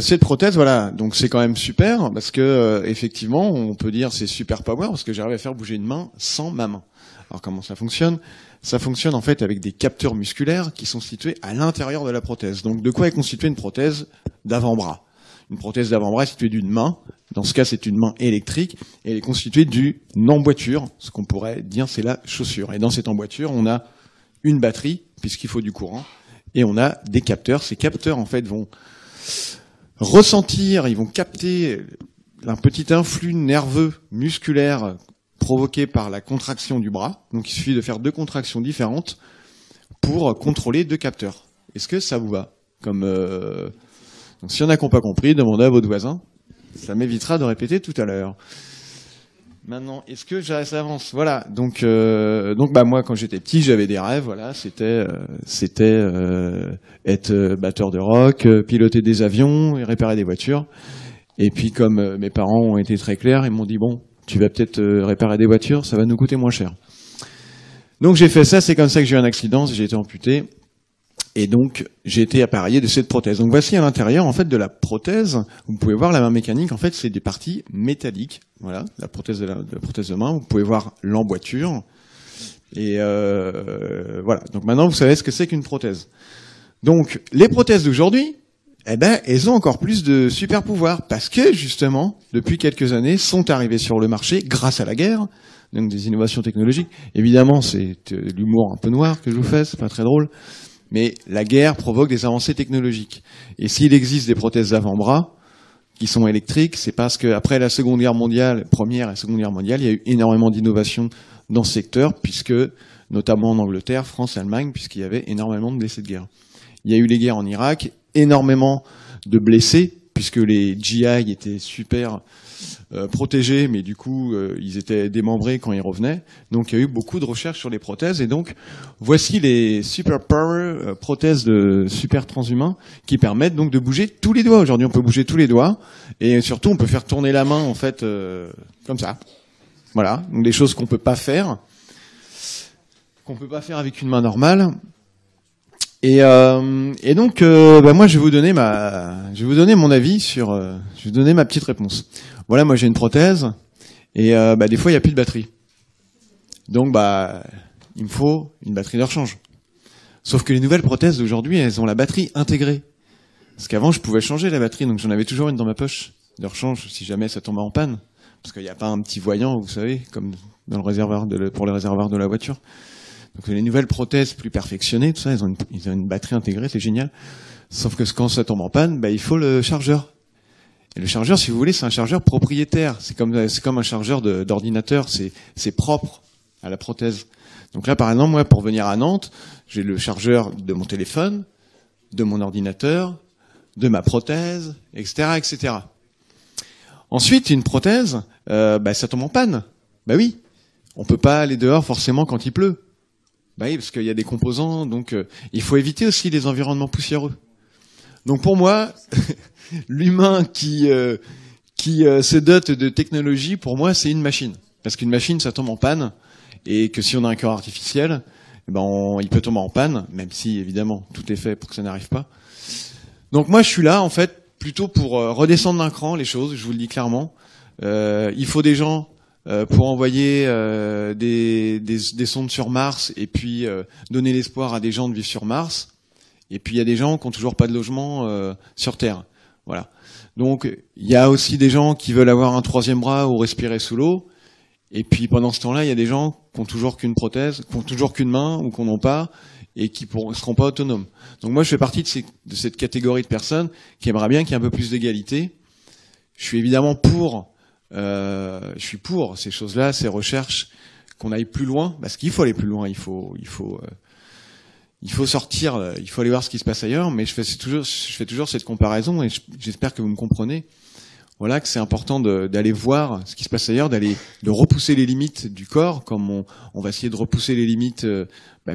cette prothèse, voilà. Donc c'est quand même super parce que effectivement, on peut dire c'est super power parce que j'arrive à faire bouger une main sans ma main. Alors comment ça fonctionne? Ça fonctionne en fait avec des capteurs musculaires qui sont situés à l'intérieur de la prothèse. Donc de quoi est constituée une prothèse d'avant-bras? Une prothèse d'avant-bras est située d'une main. Dans ce cas, c'est une main électrique. Et elle est constituée d'une emboîture. Ce qu'on pourrait dire, c'est la chaussure. Et dans cette emboîture, on a une batterie, puisqu'il faut du courant. Et on a des capteurs. Ces capteurs, en fait, vont ressentir, ils vont capter un petit influx nerveux musculaire provoqué par la contraction du bras. Donc il suffit de faire 2 contractions différentes pour contrôler 2 capteurs. Est-ce que ça vous va? Donc s'il y en a qui n'ont pas compris, demandez à votre voisin. Ça m'évitera de répéter tout à l'heure. Maintenant, est-ce que j'avance? Voilà. Donc moi, quand j'étais petit, j'avais des rêves. Voilà, c'était être batteur de rock, piloter des avions et réparer des voitures. Et puis, comme mes parents ont été très clairs, ils m'ont dit bon, tu vas peut-être réparer des voitures, ça va nous coûter moins cher. Donc j'ai fait ça. C'est comme ça que j'ai eu un accident, j'ai été amputé. Et donc, j'ai été appareillé de cette prothèse. Donc voici à l'intérieur, en fait, de la prothèse. Vous pouvez voir la main mécanique. En fait, c'est des parties métalliques. Voilà, la prothèse de main. Vous pouvez voir l'emboîture. Et voilà. Donc maintenant, vous savez ce que c'est qu'une prothèse. Donc, les prothèses d'aujourd'hui, elles ont encore plus de super pouvoirs. Parce que, justement, depuis quelques années, sont arrivées sur le marché grâce à la guerre. Donc, des innovations technologiques. Évidemment, c'est l'humour un peu noir que je vous fais. C'est pas très drôle. Mais la guerre provoque des avancées technologiques. Et s'il existe des prothèses d'avant-bras qui sont électriques, c'est parce que après la Seconde Guerre mondiale, Première et Seconde Guerre mondiale, il y a eu énormément d'innovations dans ce secteur, puisque notamment en Angleterre, France, Allemagne, puisqu'il y avait énormément de blessés de guerre. Il y a eu les guerres en Irak, énormément de blessés, puisque les GI étaient super protégés, mais du coup, ils étaient démembrés quand ils revenaient. Donc, il y a eu beaucoup de recherches sur les prothèses. Et donc, voici les Super Power prothèses de super transhumains qui permettent donc de bouger tous les doigts. Aujourd'hui, on peut bouger tous les doigts. Et surtout, on peut faire tourner la main, en fait, comme ça. Voilà. Donc, des choses qu'on peut pas faire avec une main normale. Et donc, moi, je vais vous donner mon avis sur, je vais vous donner ma petite réponse. Voilà, moi, j'ai une prothèse et des fois, il n'y a plus de batterie. Donc, il me faut une batterie de rechange. Sauf que les nouvelles prothèses d'aujourd'hui, elles ont la batterie intégrée. Parce qu'avant, je pouvais changer la batterie, donc j'en avais toujours une dans ma poche de rechange si jamais ça tombait en panne. Parce qu'il n'y a pas un petit voyant, vous savez, comme dans le réservoir pour le réservoir de la voiture. Donc les nouvelles prothèses plus perfectionnées, tout ça, ils ont une batterie intégrée, c'est génial. Sauf que quand ça tombe en panne, il faut le chargeur. Et le chargeur, si vous voulez, c'est un chargeur propriétaire. C'est comme un chargeur d'ordinateur. C'est propre à la prothèse. Donc là, par exemple, moi, pour venir à Nantes, j'ai le chargeur de mon téléphone, de mon ordinateur, de ma prothèse, etc., etc. Ensuite, une prothèse, ça tombe en panne. Oui, on peut pas aller dehors forcément quand il pleut. Oui, parce qu'il y a des composants, donc il faut éviter aussi les environnements poussiéreux. Donc pour moi, l'humain qui se dote de technologie, pour moi, c'est une machine. Parce qu'une machine, ça tombe en panne, et que si on a un cœur artificiel, il peut tomber en panne, même si, évidemment, tout est fait pour que ça n'arrive pas. Donc moi, je suis là, en fait, plutôt pour redescendre d'un cran les choses, je vous le dis clairement. Il faut des gens pour envoyer des sondes sur Mars et puis donner l'espoir à des gens de vivre sur Mars. Et puis il y a des gens qui ont toujours pas de logement sur Terre. Voilà. Donc il y a aussi des gens qui veulent avoir un troisième bras ou respirer sous l'eau. Et puis pendant ce temps-là, il y a des gens qui ont toujours qu'une prothèse, qui ont toujours qu'une main ou qui n'en ont pas et qui seront pas autonomes. Donc moi je fais partie de cette catégorie de personnes qui aimeraient bien qu'il y ait un peu plus d'égalité. Je suis évidemment pour ces choses-là, ces recherches, qu'on aille plus loin, parce qu'il faut aller plus loin, il faut sortir, il faut aller voir ce qui se passe ailleurs, mais je fais toujours cette comparaison, et j'espère que vous me comprenez. Voilà, que c'est important d'aller voir ce qui se passe ailleurs, de repousser les limites du corps, comme on va essayer de repousser les limites,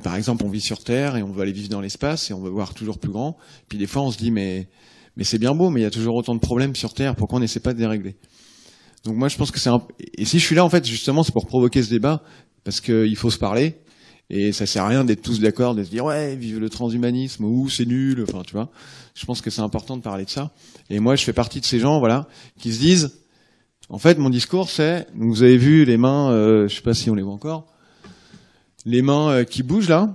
par exemple, on vit sur Terre, et on veut aller vivre dans l'espace, et on veut voir toujours plus grand, puis des fois on se dit, mais c'est bien beau, mais il y a toujours autant de problèmes sur Terre, pourquoi on n'essaie pas de les régler? Donc moi je pense que et si je suis là en fait justement c'est pour provoquer ce débat parce qu'il faut se parler et ça sert à rien d'être tous d'accord, de se dire ouais vive le transhumanisme ou c'est nul, enfin tu vois. Je pense que c'est important de parler de ça et moi je fais partie de ces gens voilà qui se disent en fait mon discours c'est donc vous avez vu les mains je sais pas si on les voit encore les mains qui bougent là.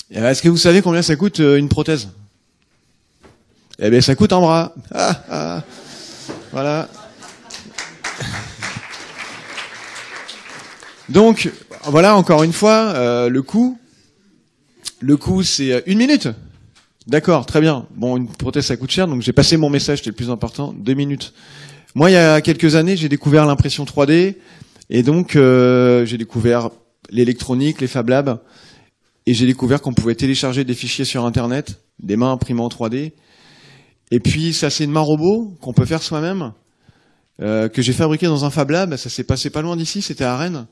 Est-ce que vous savez combien ça coûte une prothèse? Eh bien ça coûte un bras. Voilà. Donc, voilà, encore une fois, le coût, c'est 1 minute. D'accord, très bien. Bon, une prothèse, ça coûte cher, donc j'ai passé mon message, c'était le plus important, 2 minutes. Moi, il y a quelques années, j'ai découvert l'impression 3D, et donc j'ai découvert l'électronique, les Fab Labs, et j'ai découvert qu'on pouvait télécharger des fichiers sur Internet, des mains imprimées en 3D, et puis ça, c'est une main robot qu'on peut faire soi-même, que j'ai fabriquée dans un Fab Lab, ça s'est passé pas loin d'ici, c'était à Rennes.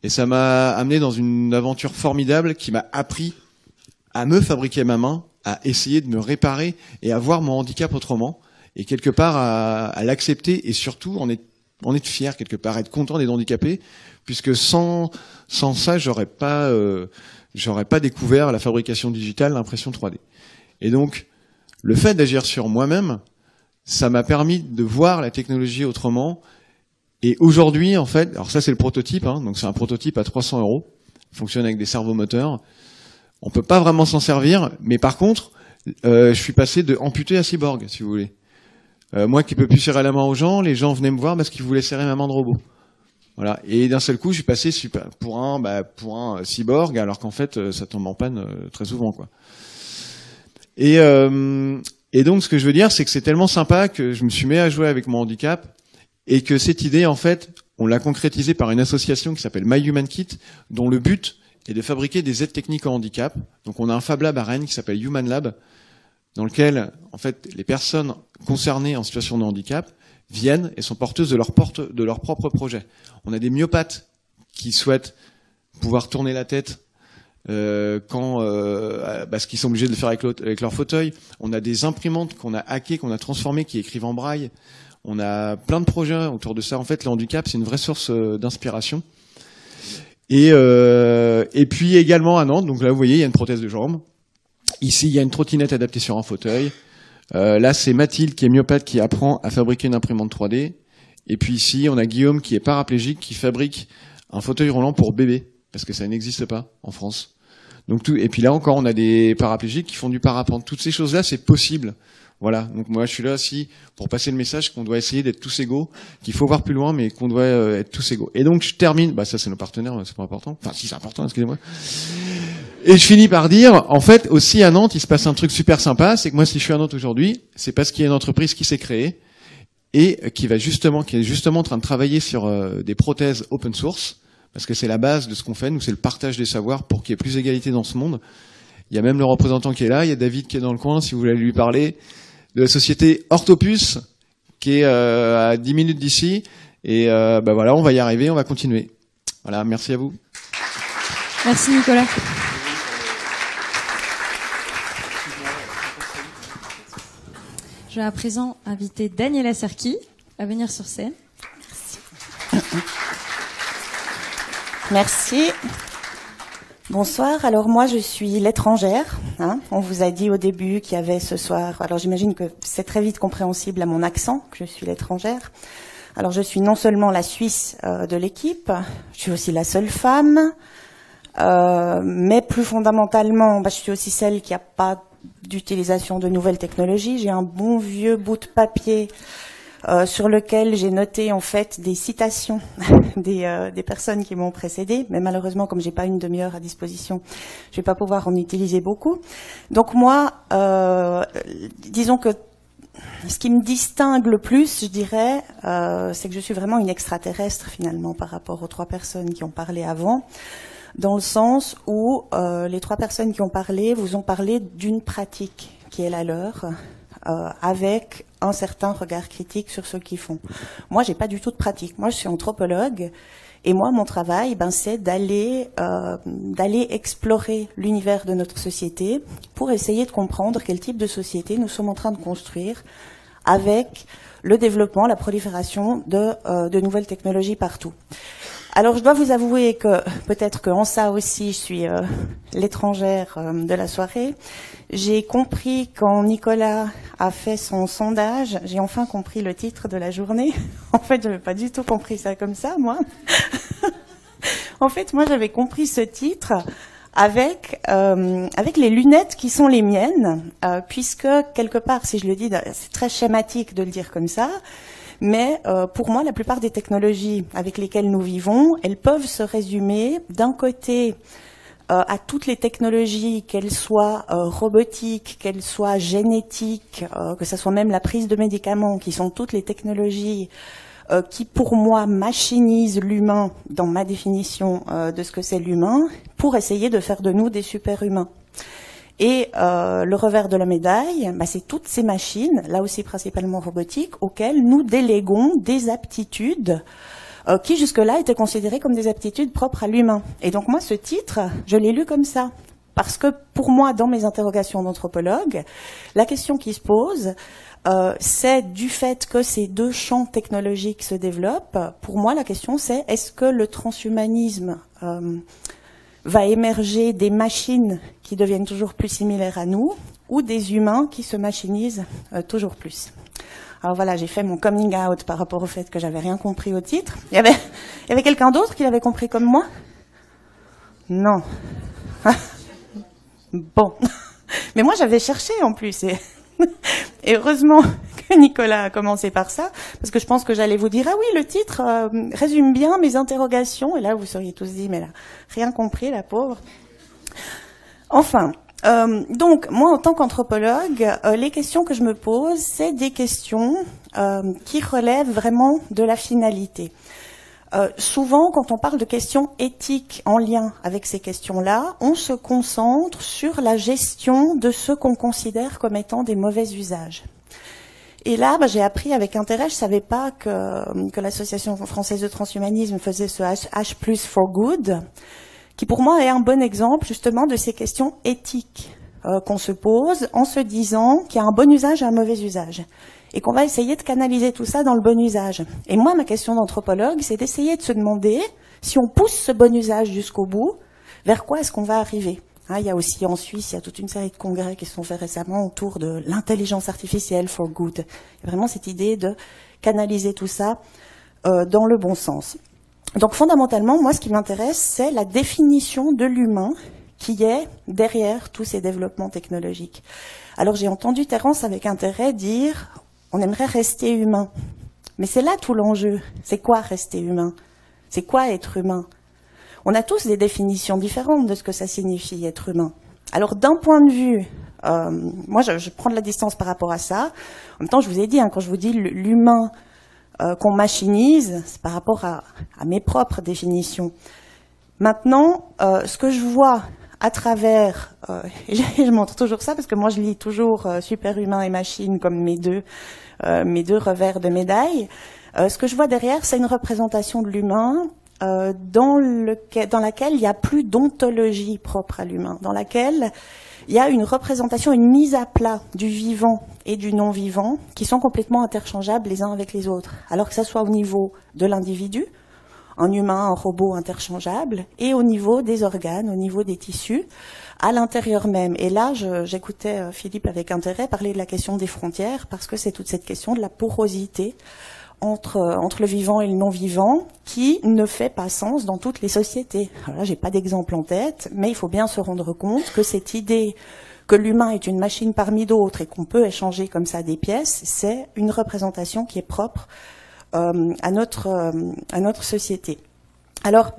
Et ça m'a amené dans une aventure formidable qui m'a appris à me fabriquer ma main, à essayer de me réparer et à voir mon handicap autrement. Et quelque part à l'accepter et surtout en être fier quelque part, être content d'être handicapé, puisque sans ça j'aurais pas découvert la fabrication digitale, l'impression 3D. Et donc le fait d'agir sur moi-même, ça m'a permis de voir la technologie autrement. Et aujourd'hui, en fait, alors ça c'est le prototype, donc c'est un prototype à 300 €, fonctionne avec des servomoteurs. On peut pas vraiment s'en servir, mais par contre, je suis passé de amputé à cyborg, si vous voulez. Moi qui peux plus serrer la main aux gens, les gens venaient me voir parce qu'ils voulaient serrer ma main de robot. Voilà. Et d'un seul coup, je suis passé pour un cyborg, alors qu'en fait, ça tombe en panne très souvent, quoi. Et Et donc, ce que je veux dire, c'est que c'est tellement sympa que je me suis mis à jouer avec mon handicap et que cette idée, en fait, on l'a concrétisée par une association qui s'appelle My Human Kit, dont le but est de fabriquer des aides techniques au handicap. Donc, on a un Fab Lab à Rennes qui s'appelle Human Lab, dans lequel, en fait, les personnes concernées en situation de handicap viennent et sont porteuses de leur propre projet. On a des myopathes qui souhaitent pouvoir tourner la tête parce qu'ils sont obligés de le faire avec leur fauteuil. On a des imprimantes qu'on a hackées, qu'on a transformées, qui écrivent en braille. On a plein de projets autour de ça. En fait, le handicap, c'est une vraie source d'inspiration. Et puis également à Nantes, donc là, vous voyez, il y a une prothèse de jambe. Ici, il y a une trottinette adaptée sur un fauteuil. Là, c'est Mathilde, qui est myopathe, qui apprend à fabriquer une imprimante 3D. Et puis ici, on a Guillaume, qui est paraplégique, qui fabrique un fauteuil roulant pour bébé, parce que ça n'existe pas en France. Donc et puis là encore, on a des paraplégiques qui font du parapente. Toutes ces choses-là, c'est possible. Voilà. Donc moi, je suis là aussi pour passer le message qu'on doit essayer d'être tous égaux, qu'il faut voir plus loin, mais qu'on doit être tous égaux. Et donc je termine. Ça c'est nos partenaires, c'est pas important. Enfin, si c'est important, excusez-moi. Et je finis par dire, en fait, aussi à Nantes, il se passe un truc super sympa. C'est que moi, si je suis à Nantes aujourd'hui, c'est parce qu'il y a une entreprise qui s'est créée et qui est justement en train de travailler sur des prothèses open source. Parce que c'est la base de ce qu'on fait, nous, c'est le partage des savoirs pour qu'il y ait plus d'égalité dans ce monde. Il y a même le représentant qui est là, il y a David qui est dans le coin, si vous voulez lui parler, de la société Orthopus, qui est à 10 minutes d'ici. Et voilà, on va y arriver, on va continuer. Voilà, merci à vous. Merci Nicolas. Je vais à présent inviter Daniela Serki à venir sur scène. Merci. Merci. Bonsoir. Alors moi, je suis l'étrangère. On vous a dit au début qu'il y avait ce soir. Alors j'imagine que c'est très vite compréhensible à mon accent que je suis l'étrangère. Alors je suis non seulement la Suisse de l'équipe, je suis aussi la seule femme, mais plus fondamentalement, je suis aussi celle qui n'a pas d'utilisation de nouvelles technologies. J'ai un bon vieux bout de papier sur lequel j'ai noté en fait des citations des personnes qui m'ont précédée, mais malheureusement comme j'ai pas une demi-heure à disposition, je vais pas pouvoir en utiliser beaucoup. Donc moi, disons que ce qui me distingue le plus, je dirais, c'est que je suis vraiment une extraterrestre finalement par rapport aux trois personnes qui ont parlé avant, dans le sens où les trois personnes qui ont parlé vous ont parlé d'une pratique qui est la leur, avec un certain regard critique sur ce qu'ils font. Moi, j'ai pas du tout de pratique. Moi, je suis anthropologue et moi, mon travail, c'est d'aller explorer l'univers de notre société pour essayer de comprendre quel type de société nous sommes en train de construire avec le développement, la prolifération de nouvelles technologies partout. Alors, je dois vous avouer que peut-être qu'en ça aussi, je suis l'étrangère de la soirée. J'ai compris quand Nicolas a fait son sondage, j'ai enfin compris le titre de la journée. En fait, j'avais pas du tout compris ça comme ça, moi. En fait, moi, j'avais compris ce titre avec les lunettes qui sont les miennes, puisque quelque part, si je le dis, c'est très schématique de le dire comme ça. Mais pour moi, la plupart des technologies avec lesquelles nous vivons, elles peuvent se résumer d'un côté à toutes les technologies, qu'elles soient robotiques, qu'elles soient génétiques, que ce soit même la prise de médicaments, qui sont toutes les technologies qui, pour moi, machinisent l'humain dans ma définition de ce que c'est l'humain, pour essayer de faire de nous des super-humains. Et le revers de la médaille, c'est toutes ces machines, là aussi principalement robotiques, auxquelles nous déléguons des aptitudes qui jusque-là étaient considérées comme des aptitudes propres à l'humain. Et donc moi, ce titre, je l'ai lu comme ça. Parce que pour moi, dans mes interrogations d'anthropologue, la question qui se pose, c'est du fait que ces deux champs technologiques se développent. Pour moi, la question c'est, est-ce que le transhumanisme va émerger des machines qui deviennent toujours plus similaires à nous, ou des humains qui se machinisent toujours plus. Alors voilà, j'ai fait mon coming out par rapport au fait que j'avais rien compris au titre. Il y avait quelqu'un d'autre qui l'avait compris comme moi? Non. Bon. Mais moi j'avais cherché en plus. Et heureusement que Nicolas a commencé par ça, parce que je pense que j'allais vous dire, ah oui, le titre résume bien mes interrogations. Et là, vous seriez tous dit, mais là, rien compris, la pauvre. Enfin, Donc, moi, en tant qu'anthropologue, les questions que je me pose, c'est des questions qui relèvent vraiment de la finalité. Souvent, quand on parle de questions éthiques en lien avec ces questions-là, on se concentre sur la gestion de ce qu'on considère comme étant des mauvais usages. Et là, j'ai appris avec intérêt, je savais pas que l'Association française de transhumanisme faisait ce H+ for good, qui pour moi est un bon exemple justement de ces questions éthiques qu'on se pose en se disant qu'il y a un bon usage et un mauvais usage. Et qu'on va essayer de canaliser tout ça dans le bon usage. Et moi, ma question d'anthropologue, c'est d'essayer de se demander, si on pousse ce bon usage jusqu'au bout, vers quoi est-ce qu'on va arriver ? Il y a aussi en Suisse, il y a toute une série de congrès qui se sont faits récemment autour de l'intelligence artificielle for good. Il y a vraiment cette idée de canaliser tout ça dans le bon sens. Donc fondamentalement, moi, ce qui m'intéresse, c'est la définition de l'humain qui est derrière tous ces développements technologiques. Alors j'ai entendu Terence avec intérêt dire... On aimerait rester humain. Mais c'est là tout l'enjeu. C'est quoi rester humain? C'est quoi être humain? On a tous des définitions différentes de ce que ça signifie être humain. Alors d'un point de vue, moi je prends de la distance par rapport à ça. En même temps, je vous ai dit, quand je vous dis l'humain qu'on machinise, c'est par rapport à mes propres définitions. Maintenant, ce que je vois à travers, et je montre toujours ça parce que moi je lis toujours Superhumain et Machine comme mes deux revers de médaille. Ce que je vois derrière, c'est une représentation de l'humain dans laquelle il n'y a plus d'ontologie propre à l'humain, dans laquelle il y a une représentation, une mise à plat du vivant et du non-vivant qui sont complètement interchangeables les uns avec les autres. Alors que ça soit au niveau de l'individu, un humain, un robot interchangeable, et au niveau des organes, au niveau des tissus, à l'intérieur même. Et là, j'écoutais Philippe avec intérêt parler de la question des frontières, parce que c'est toute cette question de la porosité entre le vivant et le non-vivant, qui ne fait pas sens dans toutes les sociétés. Alors là, j'ai pas d'exemple en tête, mais il faut bien se rendre compte que cette idée que l'humain est une machine parmi d'autres et qu'on peut échanger comme ça des pièces, c'est une représentation qui est propre à notre société. Alors,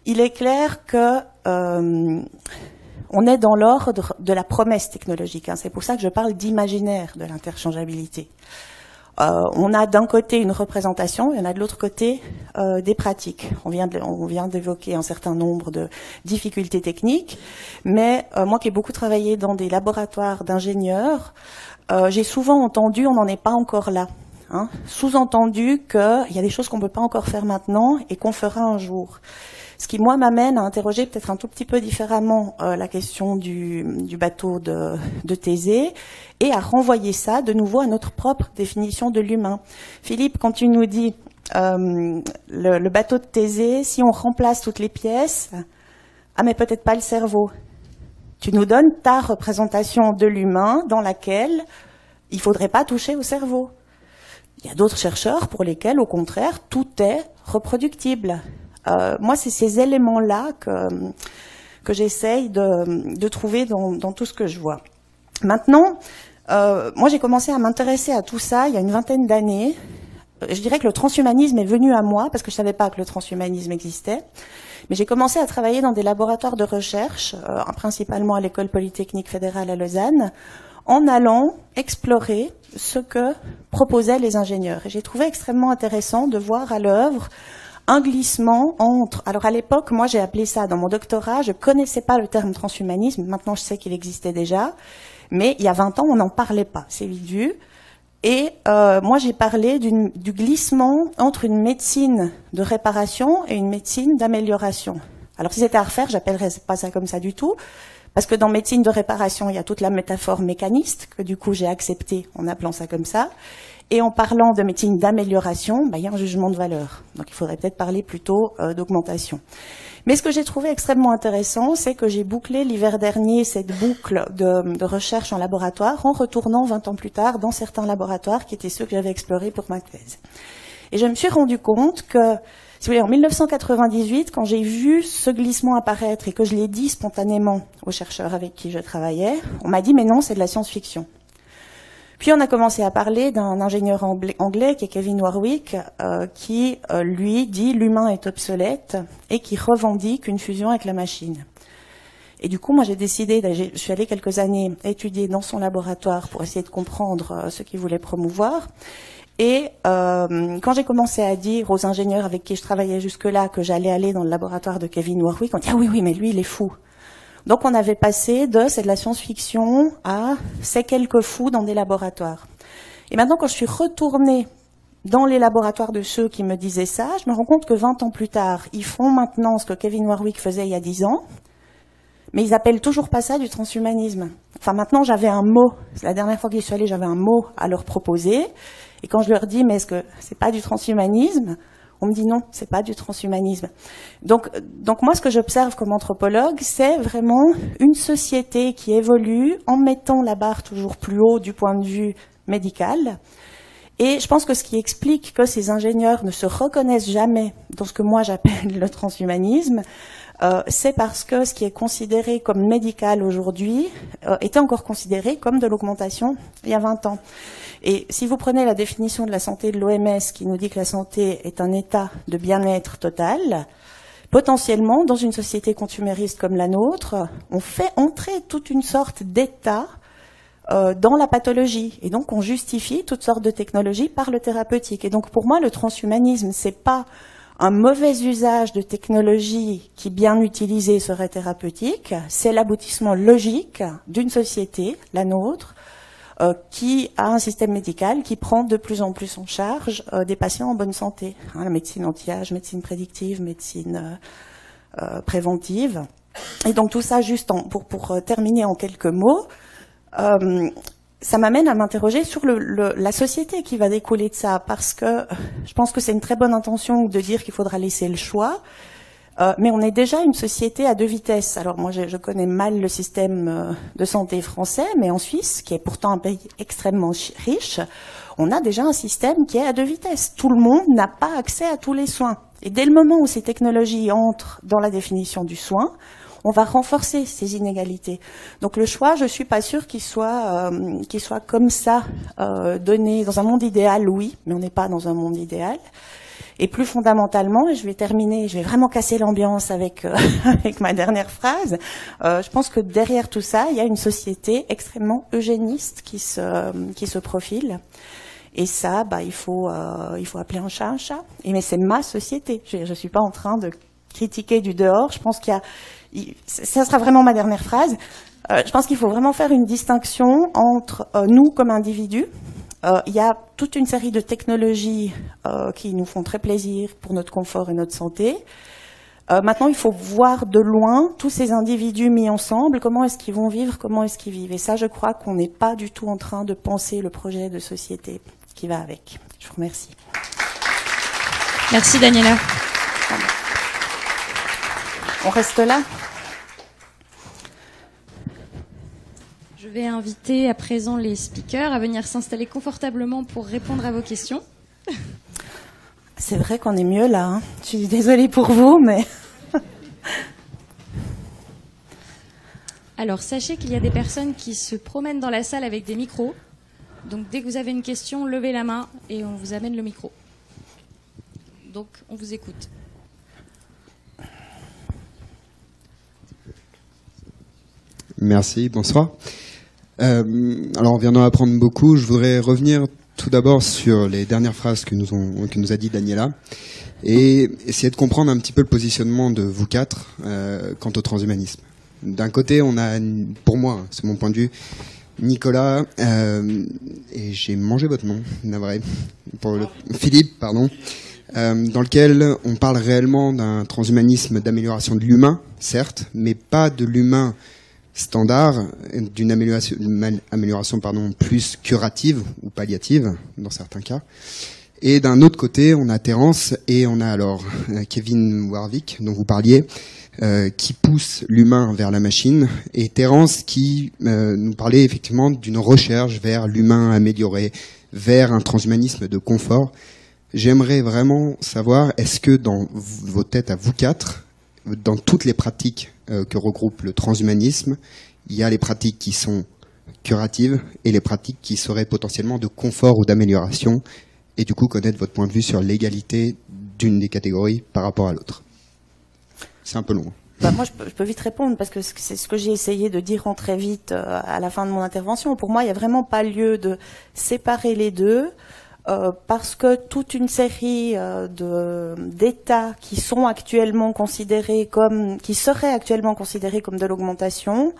il est clair que on est dans l'ordre de la promesse technologique. C'est pour ça que je parle d'imaginaire de l'interchangeabilité. On a d'un côté une représentation et on a de l'autre côté des pratiques. On vient d'évoquer un certain nombre de difficultés techniques, mais moi qui ai beaucoup travaillé dans des laboratoires d'ingénieurs, j'ai souvent entendu on n'en est pas encore là. Sous-entendu qu'il y a des choses qu'on ne peut pas encore faire maintenant et qu'on fera un jour. Ce qui, moi, m'amène à interroger peut-être un tout petit peu différemment la question du bateau de Thésée et à renvoyer ça de nouveau à notre propre définition de l'humain. Philippe, quand tu nous dis le bateau de Thésée, si on remplace toutes les pièces, mais peut-être pas le cerveau. Tu nous donnes ta représentation de l'humain dans laquelle il ne faudrait pas toucher au cerveau. Il y a d'autres chercheurs pour lesquels, au contraire, tout est reproductible. Moi, c'est ces éléments-là que j'essaye de trouver dans tout ce que je vois. Maintenant, moi, j'ai commencé à m'intéresser à tout ça il y a une vingtaine d'années. Je dirais que le transhumanisme est venu à moi, parce que je ne savais pas que le transhumanisme existait. Mais j'ai commencé à travailler dans des laboratoires de recherche, principalement à l'École polytechnique fédérale à Lausanne, en allant explorer ce que proposaient les ingénieurs. Et j'ai trouvé extrêmement intéressant de voir à l'œuvre un glissement entre... Alors à l'époque, moi j'ai appelé ça, dans mon doctorat, je connaissais pas le terme transhumanisme, maintenant je sais qu'il existait déjà, mais il y a 20 ans on n'en parlait pas, c'est vite vu. Et moi j'ai parlé du glissement entre une médecine de réparation et une médecine d'amélioration. Alors si c'était à refaire, j'appellerais pas ça comme ça du tout, parce que dans médecine de réparation, il y a toute la métaphore mécaniste, que du coup j'ai accepté en appelant ça comme ça. Et en parlant de médecine d'amélioration, il y a un jugement de valeur. Donc il faudrait peut-être parler plutôt d'augmentation. Mais ce que j'ai trouvé extrêmement intéressant, c'est que j'ai bouclé l'hiver dernier cette boucle de recherche en laboratoire en retournant 20 ans plus tard dans certains laboratoires qui étaient ceux que j'avais explorés pour ma thèse. Et je me suis rendu compte que, si vous voulez, en 1998, quand j'ai vu ce glissement apparaître et que je l'ai dit spontanément aux chercheurs avec qui je travaillais, on m'a dit « mais non, c'est de la science-fiction ». Puis on a commencé à parler d'un ingénieur anglais qui est Kevin Warwick, qui lui dit l'humain est obsolète et qui revendique une fusion avec la machine. Et du coup, moi, j'ai décidé, je suis allée quelques années étudier dans son laboratoire pour essayer de comprendre ce qu'il voulait promouvoir. Et quand j'ai commencé à dire aux ingénieurs avec qui je travaillais jusque-là que j'allais aller dans le laboratoire de Kevin Warwick, on dit « Ah oui, mais lui, il est fou ». Donc on avait passé de « c'est de la science-fiction » à « c'est quelques fous dans des laboratoires ». Et maintenant, quand je suis retournée dans les laboratoires de ceux qui me disaient ça, je me rends compte que 20 ans plus tard, ils font maintenant ce que Kevin Warwick faisait il y a 10 ans, mais ils appellent toujours pas ça du transhumanisme. Enfin, maintenant, j'avais un mot. La dernière fois que j'y suis allée, j'avais un mot à leur proposer. Et quand je leur dis, mais est-ce que c'est pas du transhumanisme? On me dit non, c'est pas du transhumanisme. Donc moi, ce que j'observe comme anthropologue, c'est vraiment une société qui évolue en mettant la barre toujours plus haut du point de vue médical. Et je pense que ce qui explique que ces ingénieurs ne se reconnaissent jamais dans ce que moi j'appelle le transhumanisme, c'est parce que ce qui est considéré comme médical aujourd'hui était encore considéré comme de l'augmentation il y a 20 ans. Et si vous prenez la définition de la santé de l'OMS qui nous dit que la santé est un état de bien-être total, potentiellement, dans une société consumériste comme la nôtre, on fait entrer toute une sorte d'état dans la pathologie. Et donc, on justifie toutes sortes de technologies par le thérapeutique. Et donc, pour moi, le transhumanisme, c'est pas un mauvais usage de technologies qui, bien utilisées, serait thérapeutique. C'est l'aboutissement logique d'une société, la nôtre, qui a un système médical qui prend de plus en plus en charge des patients en bonne santé. La médecine anti-âge, médecine prédictive, médecine préventive. Et donc tout ça, juste pour terminer en quelques mots, ça m'amène à m'interroger sur la société qui va découler de ça, parce que je pense que c'est une très bonne intention de dire qu'il faudra laisser le choix, mais on est déjà une société à deux vitesses. Alors moi, je connais mal le système de santé français, mais en Suisse, qui est pourtant un pays extrêmement riche, on a déjà un système qui est à deux vitesses. Tout le monde n'a pas accès à tous les soins. Et dès le moment où ces technologies entrent dans la définition du soin, on va renforcer ces inégalités. Donc le choix, je suis pas sûre qu'il soit comme ça donné dans un monde idéal, oui, mais on n'est pas dans un monde idéal. Et plus fondamentalement, et je vais terminer, je vais vraiment casser l'ambiance avec avec ma dernière phrase. Je pense que derrière tout ça, il y a une société extrêmement eugéniste qui se profile. Et ça, il faut appeler un chat un chat. Mais c'est ma société. Je suis pas en train de critiquer du dehors. Je pense ça sera vraiment ma dernière phrase. Je pense qu'il faut vraiment faire une distinction entre nous comme individus. Il y a toute une série de technologies qui nous font très plaisir pour notre confort et notre santé. Maintenant, il faut voir de loin tous ces individus mis ensemble, comment est-ce qu'ils vont vivre, comment est-ce qu'ils vivent. Et ça, je crois qu'on n'est pas du tout en train de penser le projet de société qui va avec. Je vous remercie. Merci Daniela. On reste là ? Je vais inviter à présent les speakers à venir s'installer confortablement pour répondre à vos questions. C'est vrai qu'on est mieux là. Hein. Je suis désolée pour vous, mais... Alors, sachez qu'il y a des personnes qui se promènent dans la salle avec des micros. Donc, dès que vous avez une question, levez la main et on vous amène le micro. Donc, on vous écoute. Merci, bonsoir. Alors, en vient d'en apprendre beaucoup, je voudrais revenir tout d'abord sur les dernières phrases que nous a dit Daniela et essayer de comprendre un petit peu le positionnement de vous quatre quant au transhumanisme. D'un côté, on a, pour moi, c'est mon point de vue, Nicolas, et j'ai mangé votre nom, navré, Philippe, pardon, dans lequel on parle réellement d'un transhumanisme d'amélioration de l'humain, certes, mais pas de l'humain standard, d'une amélioration plus curative ou palliative dans certains cas. Et d'un autre côté, on a Terence et on a alors Kevin Warwick dont vous parliez, qui pousse l'humain vers la machine, et Terence qui nous parlait effectivement d'une recherche vers l'humain amélioré, vers un transhumanisme de confort. J'aimerais vraiment savoir, est-ce que dans vos têtes à vous quatre, dans toutes les pratiques que regroupe le transhumanisme, il y a les pratiques qui sont curatives et les pratiques qui seraient potentiellement de confort ou d'amélioration, et du coup connaître votre point de vue sur l'égalité d'une des catégories par rapport à l'autre. C'est un peu long. Moi, je peux vite répondre parce que c'est ce que j'ai essayé de dire en très vite à la fin de mon intervention. Pour moi, il n'y a vraiment pas lieu de séparer les deux parce que toute une série d'États qui seraient actuellement considérés comme de l'augmentation,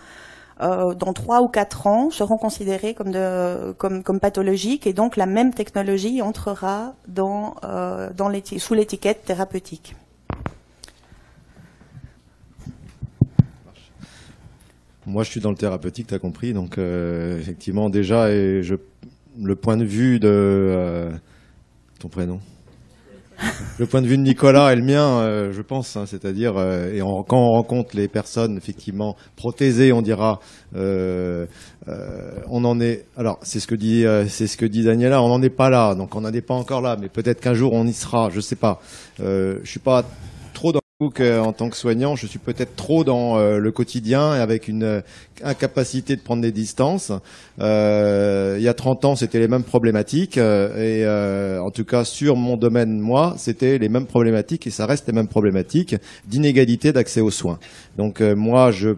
dans 3 ou 4 ans, seront considérés comme pathologiques et donc la même technologie entrera sous l'étiquette thérapeutique. Moi, je suis dans le thérapeutique, tu as compris. Donc, effectivement, déjà, le point de vue de... ton prénom le point de vue de Nicolas et le mien, je pense, hein, c'est-à-dire, quand on rencontre les personnes, effectivement, prothésées, on dira, on en est... Alors, c'est ce que dit Daniela, on n'en est pas là, donc on n'en est pas encore là, mais peut-être qu'un jour, on y sera, je sais pas. Je suis pas trop dans... En tant que soignant, je suis peut-être trop dans le quotidien et avec une incapacité de prendre des distances. Il y a 30 ans, c'était les mêmes problématiques et en tout cas sur mon domaine, moi, c'était les mêmes problématiques et ça reste les mêmes problématiques d'inégalité d'accès aux soins. Donc moi, je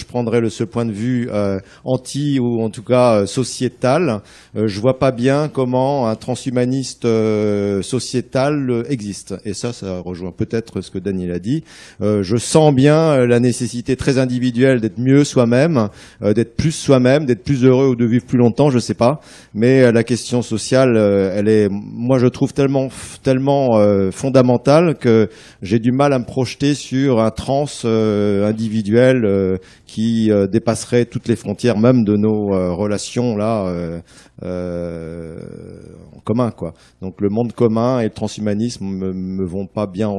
prendrais ce point de vue anti ou en tout cas sociétal. Je vois pas bien comment un transhumaniste sociétal existe. Et ça rejoint peut-être ce que Daniel a dit. Je sens bien la nécessité très individuelle d'être mieux soi-même, d'être plus soi-même, d'être plus heureux ou de vivre plus longtemps, je sais pas. Mais la question sociale, elle est, moi je trouve tellement fondamentale que j'ai du mal à me projeter sur un trans individuel qui dépasserait toutes les frontières, même de nos relations là en commun, quoi. Donc le monde commun et le transhumanisme me vont pas bien,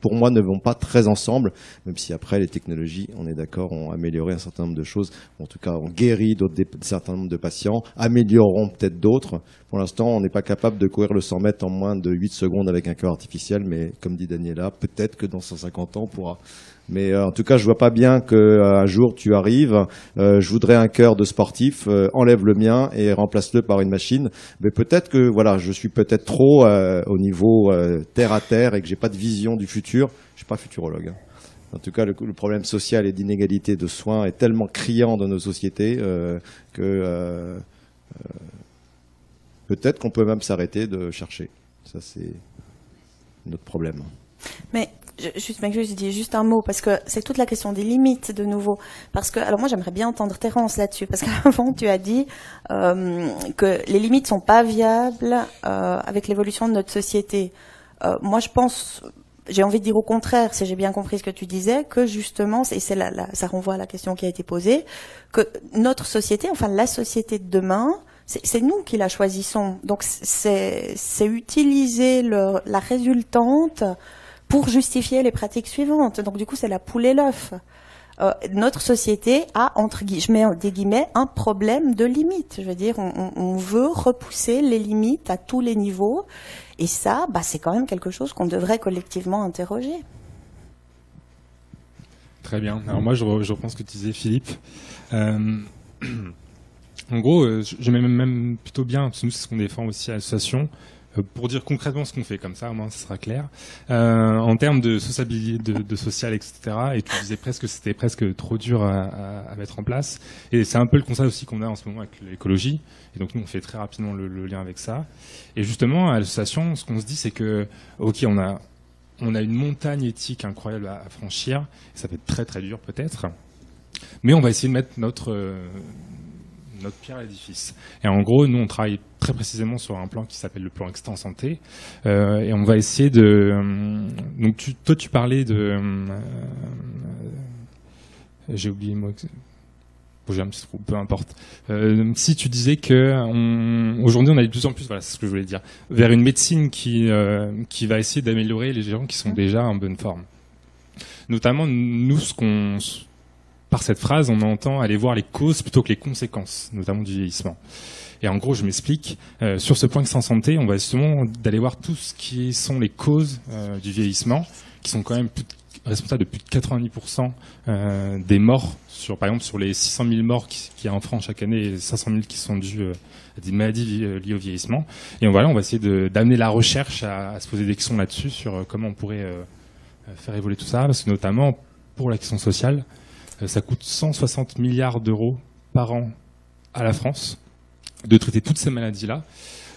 pour moi ne vont pas très ensemble, même si après les technologies, on est d'accord, ont amélioré un certain nombre de choses, en tout cas ont guéri un certain nombre de patients, amélioreront peut-être d'autres. Pour l'instant, on n'est pas capable de courir le 100 mètres en moins de 8 secondes avec un cœur artificiel, mais comme dit Daniela, peut-être que dans 150 ans on pourra. Mais en tout cas, je vois pas bien qu'un jour tu arrives, je voudrais un cœur de sportif, enlève le mien et remplace-le par une machine. Mais peut-être que voilà, je suis peut-être trop au niveau terre à terre et que j'ai pas de vision du futur. Je suis pas futurologue. En tout cas, le problème social et d'inégalité de soins est tellement criant dans nos sociétés que peut-être qu'on peut même s'arrêter de chercher. Ça, c'est notre problème. Mais je dis juste un mot, parce que c'est toute la question des limites, de nouveau. Parce que, alors moi, j'aimerais bien entendre Terence là-dessus, parce qu'avant, tu as dit que les limites sont pas viables avec l'évolution de notre société. Moi, je pense, j'ai envie de dire au contraire, si j'ai bien compris ce que tu disais, que justement, et ça renvoie à la question qui a été posée, que notre société, enfin la société de demain, c'est nous qui la choisissons. Donc, c'est utiliser la résultante pour justifier les pratiques suivantes. Donc du coup, c'est la poule et l'œuf. Notre société a, je mets des guillemets, un problème de limite. Je veux dire, on veut repousser les limites à tous les niveaux. Et ça, c'est quand même quelque chose qu'on devrait collectivement interroger. Très bien. Alors moi, je reprends ce que tu disais, Philippe. En gros, je mets même plutôt bien, parce que nous, c'est ce qu'on défend aussi à l'association, pour dire concrètement ce qu'on fait, comme ça, au moins, ça sera clair. En termes de sociabilité, de social, etc., et tu disais presque que c'était presque trop dur à mettre en place. Et c'est un peu le constat aussi qu'on a en ce moment avec l'écologie. Et donc, nous, on fait très rapidement le lien avec ça. Et justement, à l'association, ce qu'on se dit, c'est que, ok, on a une montagne éthique incroyable à franchir. Et ça peut être très, très dur, peut-être. Mais on va essayer de mettre notre pierre à l'édifice. Et en gros, nous, on travaille très précisément sur un plan qui s'appelle le plan Extend Santé. Et on va essayer de... Donc, toi, tu parlais de... j'ai oublié le mot... j'ai un petit trou, peu importe. Si tu disais que aujourd'hui, on a de plus en plus, voilà, c'est ce que je voulais dire, vers une médecine qui va essayer d'améliorer les gens qui sont déjà en bonne forme. Notamment, nous, par cette phrase, on entend aller voir les causes plutôt que les conséquences, notamment du vieillissement. Et en gros, je m'explique. Sur ce point Extend Santé, on va justement d'aller voir tout ce qui sont les causes du vieillissement, qui sont quand même responsables de plus de 90% des morts, par exemple sur les 600 000 morts qu'il y a en France chaque année, et 500 000 qui sont dus à des maladies liées au vieillissement. Et on va essayer d'amener la recherche à se poser des questions là-dessus, sur comment on pourrait faire évoluer tout ça, parce que notamment, pour l'action sociale. Ça coûte 160 milliards d'euros par an à la France de traiter toutes ces maladies-là.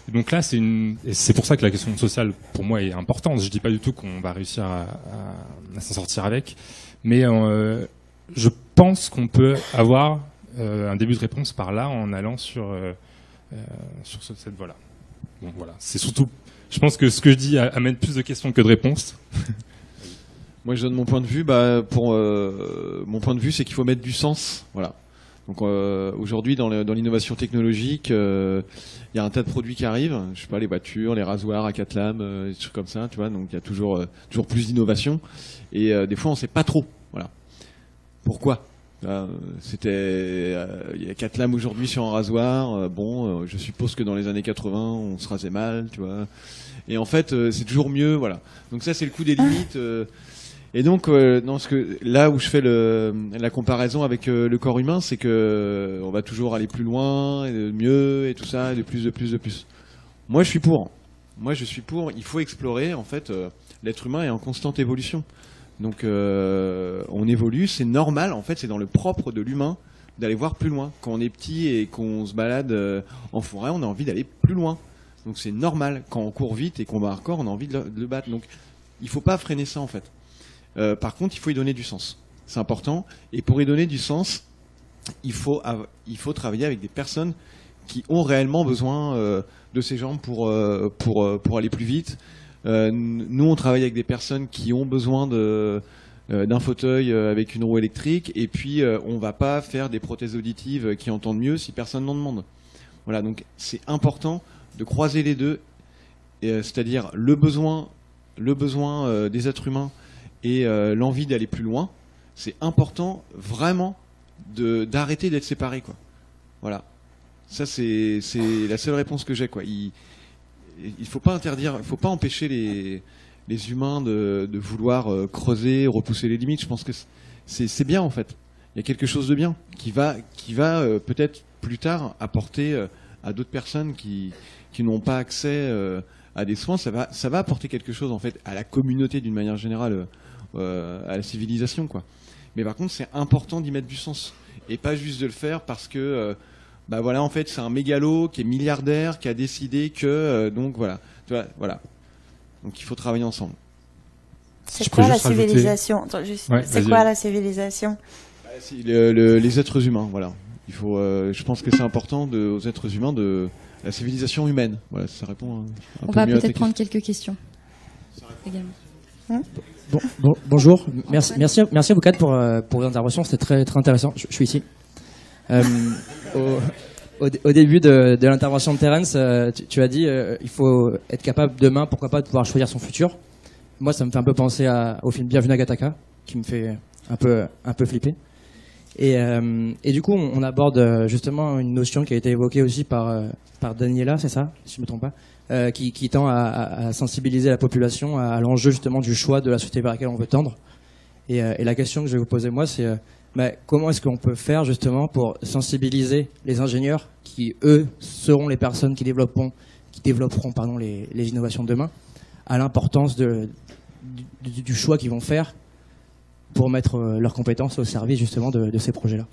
Donc là, c'est pour ça que la question sociale, pour moi, est importante. Je dis pas du tout qu'on va réussir à s'en sortir avec, mais je pense qu'on peut avoir un début de réponse par là en allant sur cette voie-là. Bon, voilà. C'est surtout, je pense que ce que je dis amène plus de questions que de réponses. Moi, je donne mon point de vue. Mon point de vue, c'est qu'il faut mettre du sens. Voilà. Donc aujourd'hui, dans l'innovation technologique, il y a un tas de produits qui arrivent. Je sais pas, les voitures, les rasoirs à 4 lames, des trucs comme ça, tu vois. Donc il y a toujours plus d'innovation. Et des fois, on sait pas trop. Voilà. Pourquoi ? Il y a 4 lames aujourd'hui sur un rasoir. Je suppose que dans les années 80, on se rasait mal, tu vois. Et en fait, c'est toujours mieux, voilà. Donc ça, c'est le coup des limites. Et donc, là où je fais la comparaison avec le corps humain, c'est que on va toujours aller plus loin, et mieux, et tout ça, et de plus. Moi, je suis pour. Il faut explorer. En fait, l'être humain est en constante évolution. Donc, on évolue. C'est normal. En fait, c'est dans le propre de l'humain d'aller voir plus loin. Quand on est petit et qu'on se balade en forêt, on a envie d'aller plus loin. Donc, c'est normal. Quand on court vite et qu'on bat un record, on a envie de le battre. Donc, il faut pas freiner ça, en fait. Par contre, il faut y donner du sens. C'est important. Et pour y donner du sens, il faut travailler avec des personnes qui ont réellement besoin de ces jambes pour aller plus vite. Nous, on travaille avec des personnes qui ont besoin d'un fauteuil avec une roue électrique. Et puis, on va pas faire des prothèses auditives qui entendent mieux si personne n'en demande. Voilà. Donc, c'est important de croiser les deux, c'est-à-dire le besoin des êtres humains et l'envie d'aller plus loin. C'est important vraiment d'arrêter d'être séparés, quoi. Voilà. Ça, c'est la seule réponse que j'ai, quoi. Il faut pas interdire, il faut pas empêcher les humains de vouloir creuser, repousser les limites. Je pense que c'est bien, en fait. Il y a quelque chose de bien qui va peut-être plus tard apporter à d'autres personnes qui n'ont pas accès à des soins. Ça va apporter quelque chose, en fait, à la communauté d'une manière générale, à la civilisation, quoi. Mais par contre, c'est important d'y mettre du sens et pas juste de le faire parce que en fait, c'est un mégalo qui est milliardaire qui a décidé que donc voilà, tu vois, voilà. Donc il faut travailler ensemble. C'est quoi la civilisation ? C'est quoi la civilisation ? Les êtres humains, voilà. Il faut, je pense que c'est important aux êtres humains de la civilisation humaine. Voilà, ça répond. On va peut-être prendre quelques questions également. Bonjour, merci à vous quatre pour vos interventions, c'était très très intéressant. Je suis ici. Au début de l'intervention de Terence, tu as dit il faut être capable demain, pourquoi pas, de pouvoir choisir son futur. Moi, ça me fait un peu penser au film Bienvenue à Gattaca, qui me fait un peu flipper. Et du coup, on aborde justement une notion qui a été évoquée aussi par Daniela, c'est ça, si je me trompe pas. Qui tend à sensibiliser la population à l'enjeu justement du choix de la société vers laquelle on veut tendre. Et la question que je vais vous poser moi, c'est comment est-ce qu'on peut faire justement pour sensibiliser les ingénieurs qui, eux, seront les personnes qui développeront les innovations de demain à l'importance du choix qu'ils vont faire pour mettre leurs compétences au service justement de ces projets-là.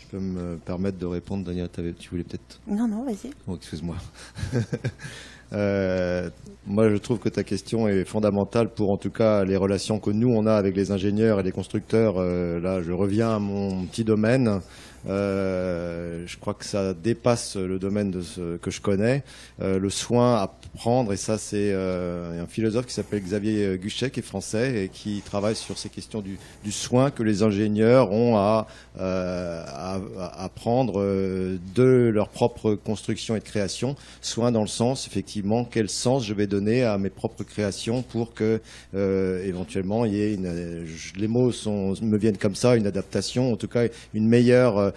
Je peux me permettre de répondre, Daniel, tu voulais peut-être... Non, vas-y. Oh, excuse-moi. Moi, je trouve que ta question est fondamentale pour, en tout cas, les relations que nous, on a avec les ingénieurs et les constructeurs. Là, je reviens à mon petit domaine. Je crois que ça dépasse le domaine de ce que je connais. Le soin à prendre, et ça, c'est un philosophe qui s'appelle Xavier Guchet, qui est français et qui travaille sur ces questions du soin que les ingénieurs ont à prendre de leur propre construction et de création. Soin dans le sens, effectivement, quel sens je vais donner à mes propres créations pour que éventuellement il y ait les mots me viennent comme ça, une adaptation, en tout cas une meilleure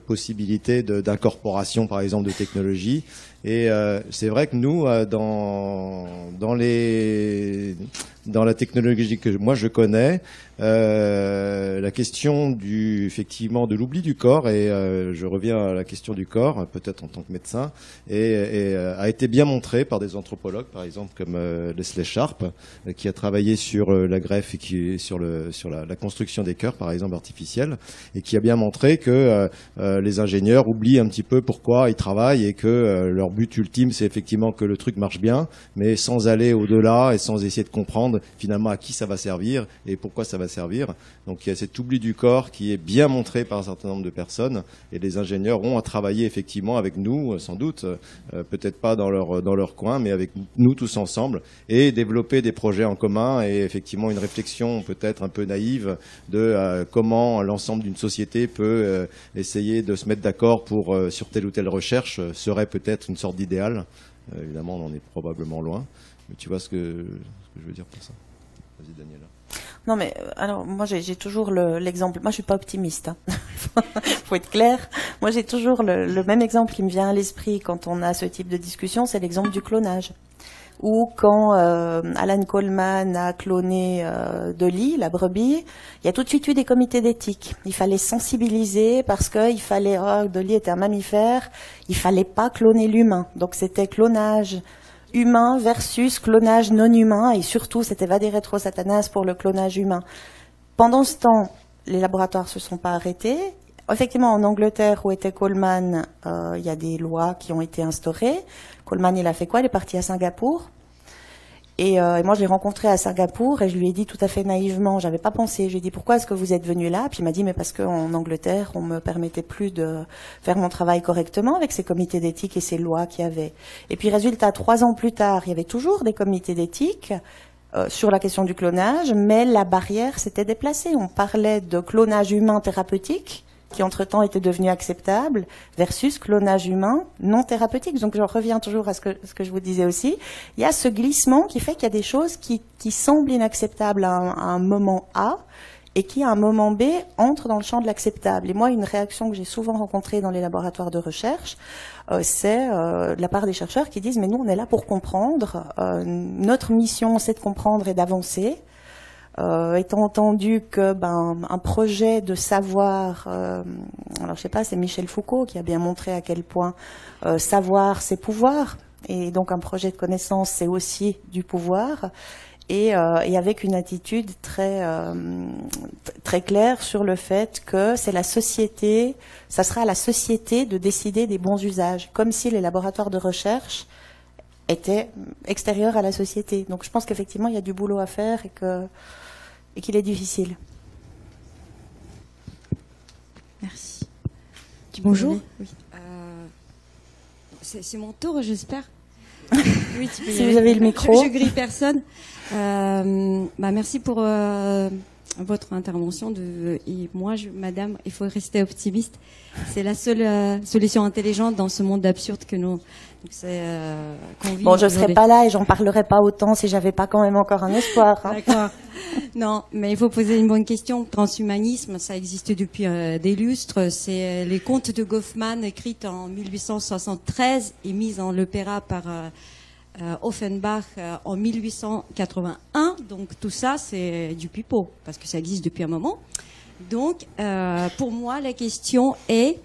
possibilité d'incorporation, par exemple, de technologie. Et c'est vrai que nous, dans dans la technologie que moi je connais, la question effectivement de l'oubli du corps, et je reviens à la question du corps, peut-être en tant que médecin, et a été bien montrée par des anthropologues, par exemple comme Leslie Sharp, qui a travaillé sur la greffe et sur la construction des cœurs, par exemple artificiels, et qui a bien montré que les ingénieurs oublient un petit peu pourquoi ils travaillent, et que leur but ultime, c'est effectivement que le truc marche bien, mais sans aller au-delà et sans essayer de comprendre finalement à qui ça va servir et pourquoi ça va servir. Donc il y a cet oubli du corps qui est bien montré par un certain nombre de personnes, et les ingénieurs ont à travailler effectivement avec nous, sans doute, peut-être pas dans leur coin, mais avec nous tous ensemble, et développer des projets en commun, et effectivement une réflexion peut-être un peu naïve de comment l'ensemble d'une société peut essayer de se mettre d'accord sur telle ou telle recherche serait peut-être une sorte d'idéal. Évidemment, on en est probablement loin, mais tu vois ce que je veux dire pour ça. Vas-y, Daniela. Non, mais alors moi j'ai toujours l'exemple. Moi je suis pas optimiste. Hein. Faut être clair. Moi j'ai toujours le même exemple qui me vient à l'esprit quand on a ce type de discussion, c'est l'exemple du clonage. Ou quand Alan Coleman a cloné Dolly, la brebis, il y a tout de suite eu des comités d'éthique. Il fallait sensibiliser parce que il fallait, Dolly était un mammifère, il fallait pas cloner l'humain. Donc c'était clonage humain versus clonage non humain, et surtout c'était Vade Retro Satanas pour le clonage humain. Pendant ce temps, les laboratoires se sont pas arrêtés. Effectivement, en Angleterre, où était Coleman, il y a des lois qui ont été instaurées. Coleman, il a fait quoi? Il est parti à Singapour. Et moi, je l'ai rencontré à Singapour et je lui ai dit tout à fait naïvement, j'avais pas pensé, je lui ai dit pourquoi est-ce que vous êtes venu là? Puis il m'a dit mais parce qu'en Angleterre, on me permettait plus de faire mon travail correctement avec ces comités d'éthique et ces lois qu'il y avait. Et puis résultat, 3 ans plus tard, il y avait toujours des comités d'éthique sur la question du clonage, mais la barrière s'était déplacée. On parlait de clonage humain thérapeutique, qui entre-temps était devenu acceptable, versus clonage humain non thérapeutique. Donc je reviens toujours à ce que je vous disais aussi. Il y a ce glissement qui fait qu'il y a des choses qui semblent inacceptables à un moment A, et qui, à un moment B, entrent dans le champ de l'acceptable. Et moi, une réaction que j'ai souvent rencontrée dans les laboratoires de recherche, c'est de la part des chercheurs qui disent « mais nous, on est là pour comprendre. Notre mission, c'est de comprendre et d'avancer. » Étant entendu que un projet de savoir, alors je sais pas, c'est Michel Foucault qui a bien montré à quel point savoir c'est pouvoir, et donc un projet de connaissance c'est aussi du pouvoir, et avec une attitude très claire sur le fait que c'est la société, ça sera à la société de décider des bons usages, comme si les laboratoires de recherche étaient extérieurs à la société. Donc je pense qu'effectivement il y a du boulot à faire et qu'il est difficile. Merci. Bonjour. Oui. C'est mon tour, j'espère. Oui, tu peux si vous avez le micro. Je grille personne. Merci pour votre intervention. Et moi, madame, il faut rester optimiste. C'est la seule solution intelligente dans ce monde absurde que nous... Bon, je serais pas là et j'en parlerais pas autant si j'avais pas quand même encore un espoir. Hein. D'accord. Non, mais il faut poser une bonne question. Transhumanisme, ça existe depuis des lustres. C'est les contes de Goffman, écrits en 1873 et mis en l'opéra par Offenbach en 1881. Donc tout ça, c'est du pipeau parce que ça existe depuis un moment. Donc, pour moi, la question est...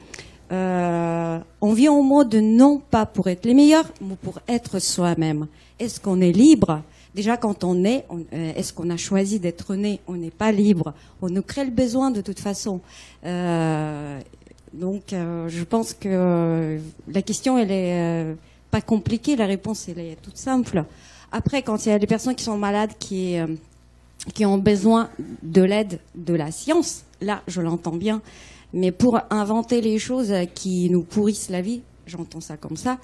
on vit en mode non pas pour être les meilleurs, mais pour être soi-même. Est-ce qu'on est libre? Déjà, quand on est, est-ce qu'on a choisi d'être né? On n'est pas libre. On nous crée le besoin de toute façon. Donc, je pense que la question, elle est pas compliquée. La réponse, elle est toute simple. Après, quand il y a des personnes qui sont malades, qui ont besoin de l'aide de la science, là, je l'entends bien. Mais pour inventer les choses qui nous pourrissent la vie, j'entends ça comme ça,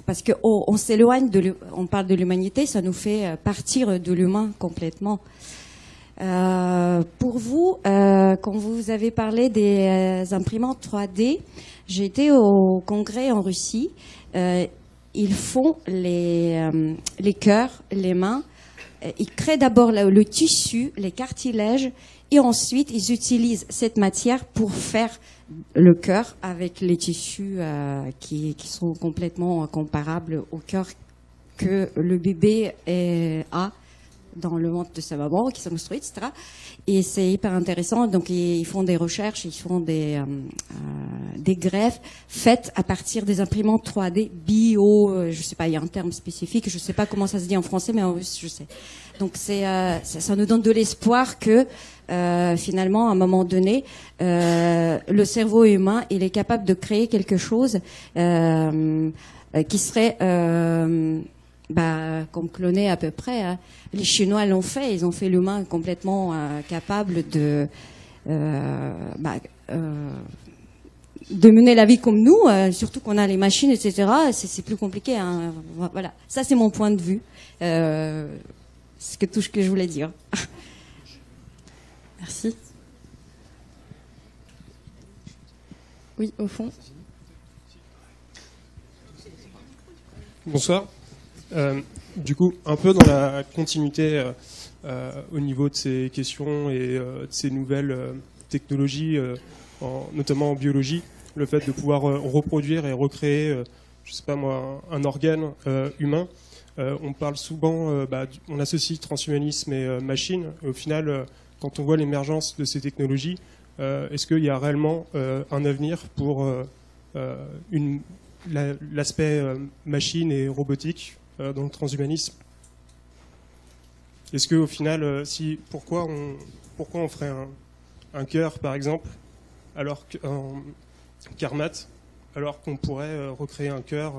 parce que on s'éloigne on parle de l'humanité, ça nous fait partir de l'humain complètement. Pour vous, quand vous avez parlé des imprimantes 3D, j'ai été au congrès en Russie. Ils font les cœurs, les mains. Ils créent d'abord le tissu, les cartilages. Et ensuite, ils utilisent cette matière pour faire le cœur avec les tissus qui sont complètement comparables au cœur que le bébé a dans le ventre de sa maman, qui sont construites, etc. Et c'est hyper intéressant. Donc ils font des recherches, ils font des greffes faites à partir des imprimantes 3D bio. Je sais pas, il y a un terme spécifique. Je sais pas comment ça se dit en français, mais en russe, je sais. Donc ça nous donne de l'espoir que finalement, à un moment donné, le cerveau humain, il est capable de créer quelque chose qui serait comme cloné à peu près. Hein. Les Chinois l'ont fait, ils ont fait l'humain complètement capable de mener la vie comme nous, surtout qu'on a les machines, etc. C'est plus compliqué. Hein. Voilà, ça c'est mon point de vue. C'est tout ce que je voulais dire. Merci. Oui, au fond. Bonsoir. Du coup, un peu dans la continuité au niveau de ces questions et de ces nouvelles technologies, notamment en biologie, le fait de pouvoir reproduire et recréer, je sais pas moi, un organe humain. On parle souvent, on associe transhumanisme et machine. Au final, quand on voit l'émergence de ces technologies, est-ce qu'il y a réellement un avenir pour l'aspect machine et robotique dans le transhumanisme? Est-ce qu'au final, pourquoi on ferait un cœur, par exemple, alors qu'un Carmat, alors qu'on pourrait recréer un cœur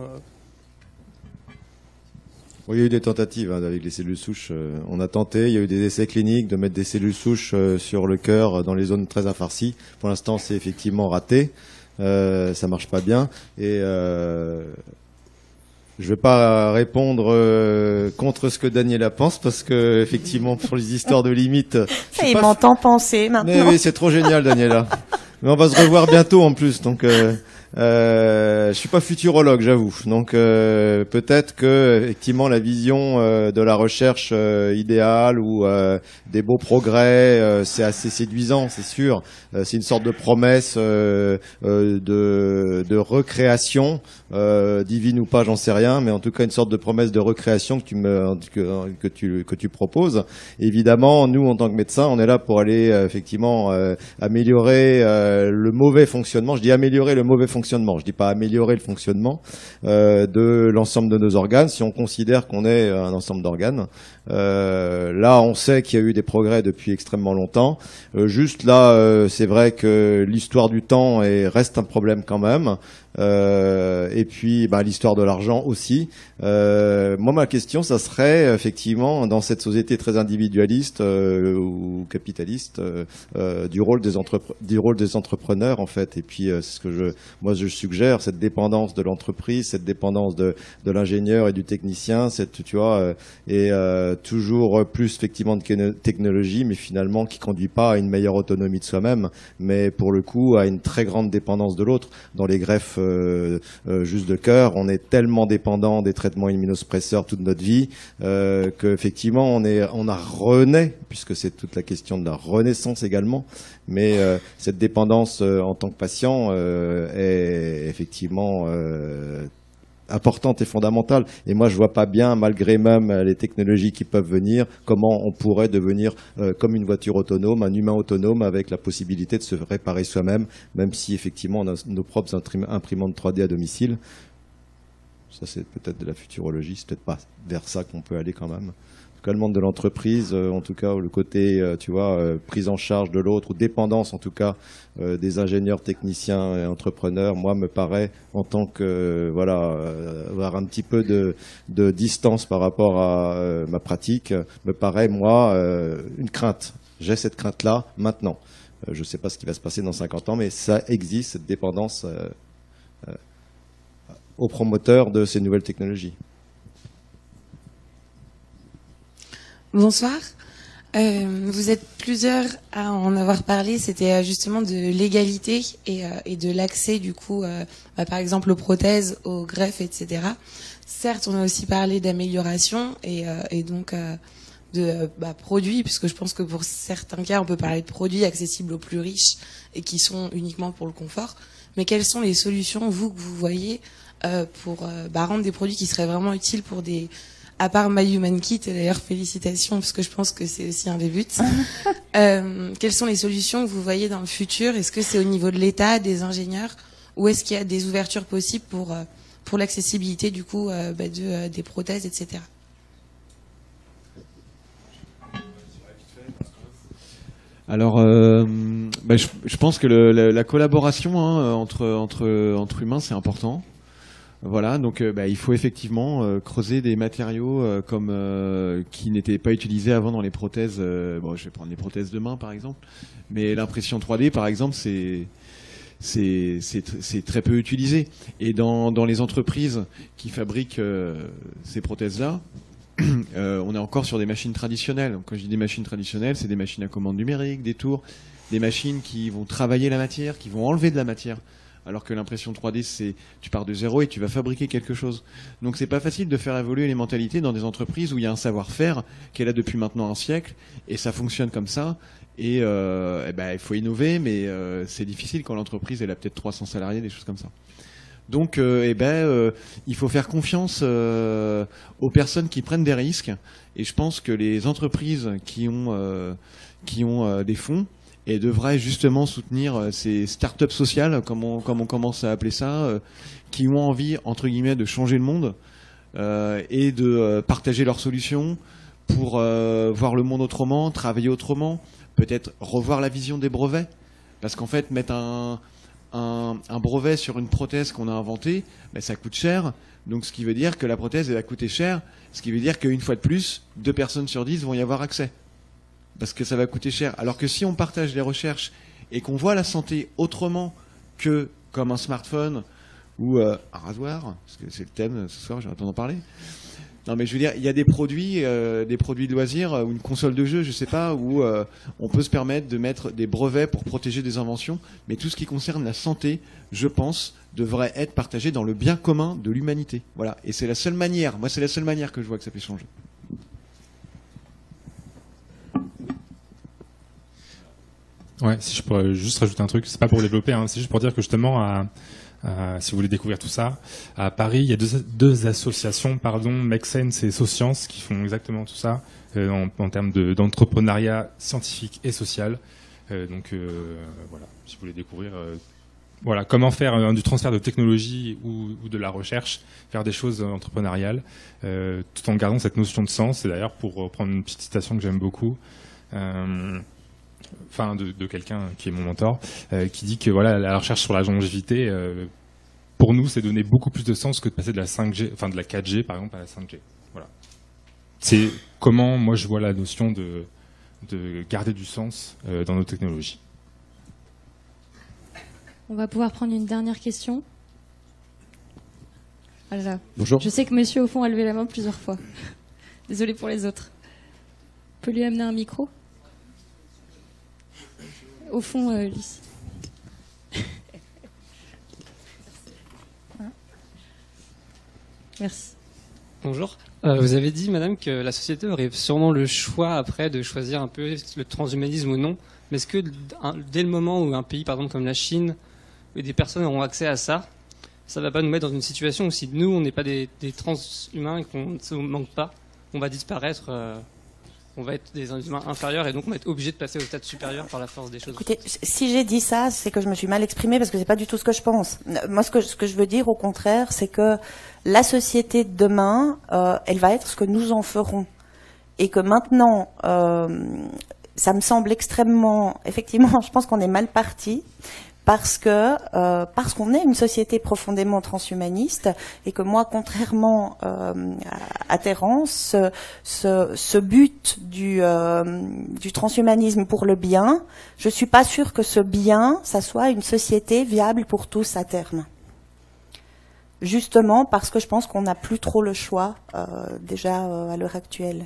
Oui, il y a eu des tentatives avec les cellules souches. On a tenté, il y a eu des essais cliniques de mettre des cellules souches sur le cœur dans les zones très infarcies. Pour l'instant, c'est effectivement raté. Ça marche pas bien. Et je vais pas répondre contre ce que Daniela pense, parce que effectivement, pour les histoires de limites... Il m'entend penser maintenant. Mais oui, c'est trop génial, Daniela. Mais on va se revoir bientôt en plus, donc... je suis pas futurologue, j'avoue. Donc peut-être que effectivement la vision de la recherche idéale ou des beaux progrès, c'est assez séduisant, c'est sûr. C'est une sorte de promesse de recréation, divine ou pas, j'en sais rien, mais en tout cas une sorte de promesse de recréation que tu proposes. Évidemment, nous en tant que médecins, on est là pour aller effectivement améliorer le mauvais fonctionnement. Je dis améliorer le mauvais fonctionnement, je dis pas améliorer le fonctionnement de l'ensemble de nos organes, si on considère qu'on est un ensemble d'organes. Là, on sait qu'il y a eu des progrès depuis extrêmement longtemps. Juste là, c'est vrai que l'histoire du temps reste un problème quand même. Et puis l'histoire de l'argent aussi. Moi, ma question, ça serait effectivement, dans cette société très individualiste ou capitaliste, du rôle des entrepreneurs en fait. Et puis c'est ce que je suggère, cette dépendance de l'entreprise, cette dépendance de l'ingénieur et du technicien, et toujours plus effectivement de technologie, mais finalement qui conduit pas à une meilleure autonomie de soi-même, mais pour le coup à une très grande dépendance de l'autre. Dans les greffes juste de cœur, on est tellement dépendant des traitements immunosuppresseurs toute notre vie qu'effectivement on a renaît, puisque c'est toute la question de la renaissance également, mais cette dépendance en tant que patient est effectivement importante et fondamentale. Et moi, je vois pas bien, malgré même les technologies qui peuvent venir, comment on pourrait devenir comme une voiture autonome, un humain autonome, avec la possibilité de se réparer soi-même, même si effectivement on a nos propres imprimantes 3D à domicile. Ça, c'est peut-être de la futurologie, c'est peut-être pas vers ça qu'on peut aller quand même. En tout cas, le monde de l'entreprise, en tout cas, le côté, prise en charge de l'autre, ou dépendance, en tout cas, des ingénieurs, techniciens et entrepreneurs, moi, me paraît, en tant que, avoir un petit peu de distance par rapport à ma pratique, me paraît, moi, une crainte. J'ai cette crainte-là maintenant. Je ne sais pas ce qui va se passer dans 50 ans, mais ça existe, cette dépendance aux promoteurs de ces nouvelles technologies. Bonsoir. Vous êtes plusieurs à en avoir parlé. C'était justement de l'égalité et de l'accès du coup, par exemple aux prothèses, aux greffes, etc. Certes, on a aussi parlé d'amélioration et donc de produits, puisque je pense que pour certains cas, on peut parler de produits accessibles aux plus riches et qui sont uniquement pour le confort. Mais quelles sont les solutions, vous, que vous voyez pour rendre des produits qui seraient vraiment utiles pour des à part My Human Kit, et d'ailleurs félicitations parce que je pense que c'est aussi un des buts. Quelles sont les solutions que vous voyez dans le futur? Est-ce que c'est au niveau de l'État, des ingénieurs, ou est-ce qu'il y a des ouvertures possibles pour l'accessibilité du coup des prothèses, etc. Alors, je pense que la collaboration entre humains, c'est important. Voilà, donc il faut effectivement creuser des matériaux qui n'étaient pas utilisés avant dans les prothèses. Je vais prendre les prothèses de main par exemple, mais l'impression 3D par exemple, c'est très peu utilisé. Et dans les entreprises qui fabriquent ces prothèses-là, on est encore sur des machines traditionnelles. Donc, quand je dis des machines traditionnelles, c'est des machines à commande numérique, des tours, des machines qui vont travailler la matière, qui vont enlever de la matière. Alors que l'impression 3D, c'est tu pars de zéro et tu vas fabriquer quelque chose. Donc c'est pas facile de faire évoluer les mentalités dans des entreprises où il y a un savoir-faire qui est là depuis maintenant un siècle et ça fonctionne comme ça. Et il faut innover, mais c'est difficile quand l'entreprise elle a peut-être 300 salariés, des choses comme ça. Donc il faut faire confiance aux personnes qui prennent des risques. Et je pense que les entreprises qui ont des fonds et devraient justement soutenir ces start-up sociales, comme on commence à appeler ça, qui ont envie, entre guillemets, de changer le monde et de partager leurs solutions pour voir le monde autrement, travailler autrement, peut-être revoir la vision des brevets. Parce qu'en fait, mettre un brevet sur une prothèse qu'on a inventée, ça coûte cher. Donc ce qui veut dire que la prothèse, elle va coûter cher. Ce qui veut dire qu'une fois de plus, 2 personnes sur 10 vont y avoir accès. Parce que ça va coûter cher. Alors que si on partage les recherches et qu'on voit la santé autrement que comme un smartphone ou un rasoir, parce que c'est le thème ce soir, j'ai entendu en parler. Non mais je veux dire, il y a des produits de loisirs ou une console de jeu, je sais pas, où on peut se permettre de mettre des brevets pour protéger des inventions. Mais tout ce qui concerne la santé, je pense, devrait être partagé dans le bien commun de l'humanité. Voilà. Et c'est la seule manière. Moi, c'est la seule manière que je vois que ça peut changer. Ouais, si je pourrais juste rajouter un truc, c'est pas pour développer, hein, c'est juste pour dire que justement, si vous voulez découvrir tout ça, à Paris, il y a deux associations, Make Sense et Socience, qui font exactement tout ça en termes d'entrepreneuriat scientifique et social. Voilà, si vous voulez découvrir, comment faire du transfert de technologie ou de la recherche, faire des choses entrepreneuriales, tout en gardant cette notion de sens. Et d'ailleurs, pour reprendre une petite citation que j'aime beaucoup. De quelqu'un qui est mon mentor, qui dit que la recherche sur la longévité, pour nous, c'est donner beaucoup plus de sens que de passer de la 5G, de la 4G par exemple à la 5G. Voilà. C'est comment moi je vois la notion de garder du sens dans nos technologies. On va pouvoir prendre une dernière question. Voilà. Bonjour. Je sais que monsieur au fond a levé la main plusieurs fois. Désolé pour les autres. On peut lui amener un micro ? Au fond, Lys. Merci. Bonjour. Vous avez dit, madame, que la société aurait sûrement le choix après de choisir un peu le transhumanisme ou non. Mais est-ce que dès le moment où un pays, par exemple comme la Chine, où des personnes auront accès à ça, ça ne va pas nous mettre dans une situation où si nous, on n'est pas des transhumains et qu'on ne se manque pas, on va disparaître on va être des humains inférieurs et donc on va être obligé de passer au stade supérieur par la force des choses. Écoutez, si j'ai dit ça, c'est que je me suis mal exprimée parce que c'est pas du tout ce que je pense. Moi, ce que je veux dire, au contraire, c'est que la société de demain, elle va être ce que nous en ferons. Et que maintenant, ça me semble extrêmement... Effectivement, je pense qu'on est mal parti. Parce qu'on est une société profondément transhumaniste et que moi, contrairement à Terence, ce but du transhumanisme pour le bien, je suis pas sûre que ce bien, ça soit une société viable pour tous à terme. Justement parce que je pense qu'on n'a plus trop le choix déjà à l'heure actuelle.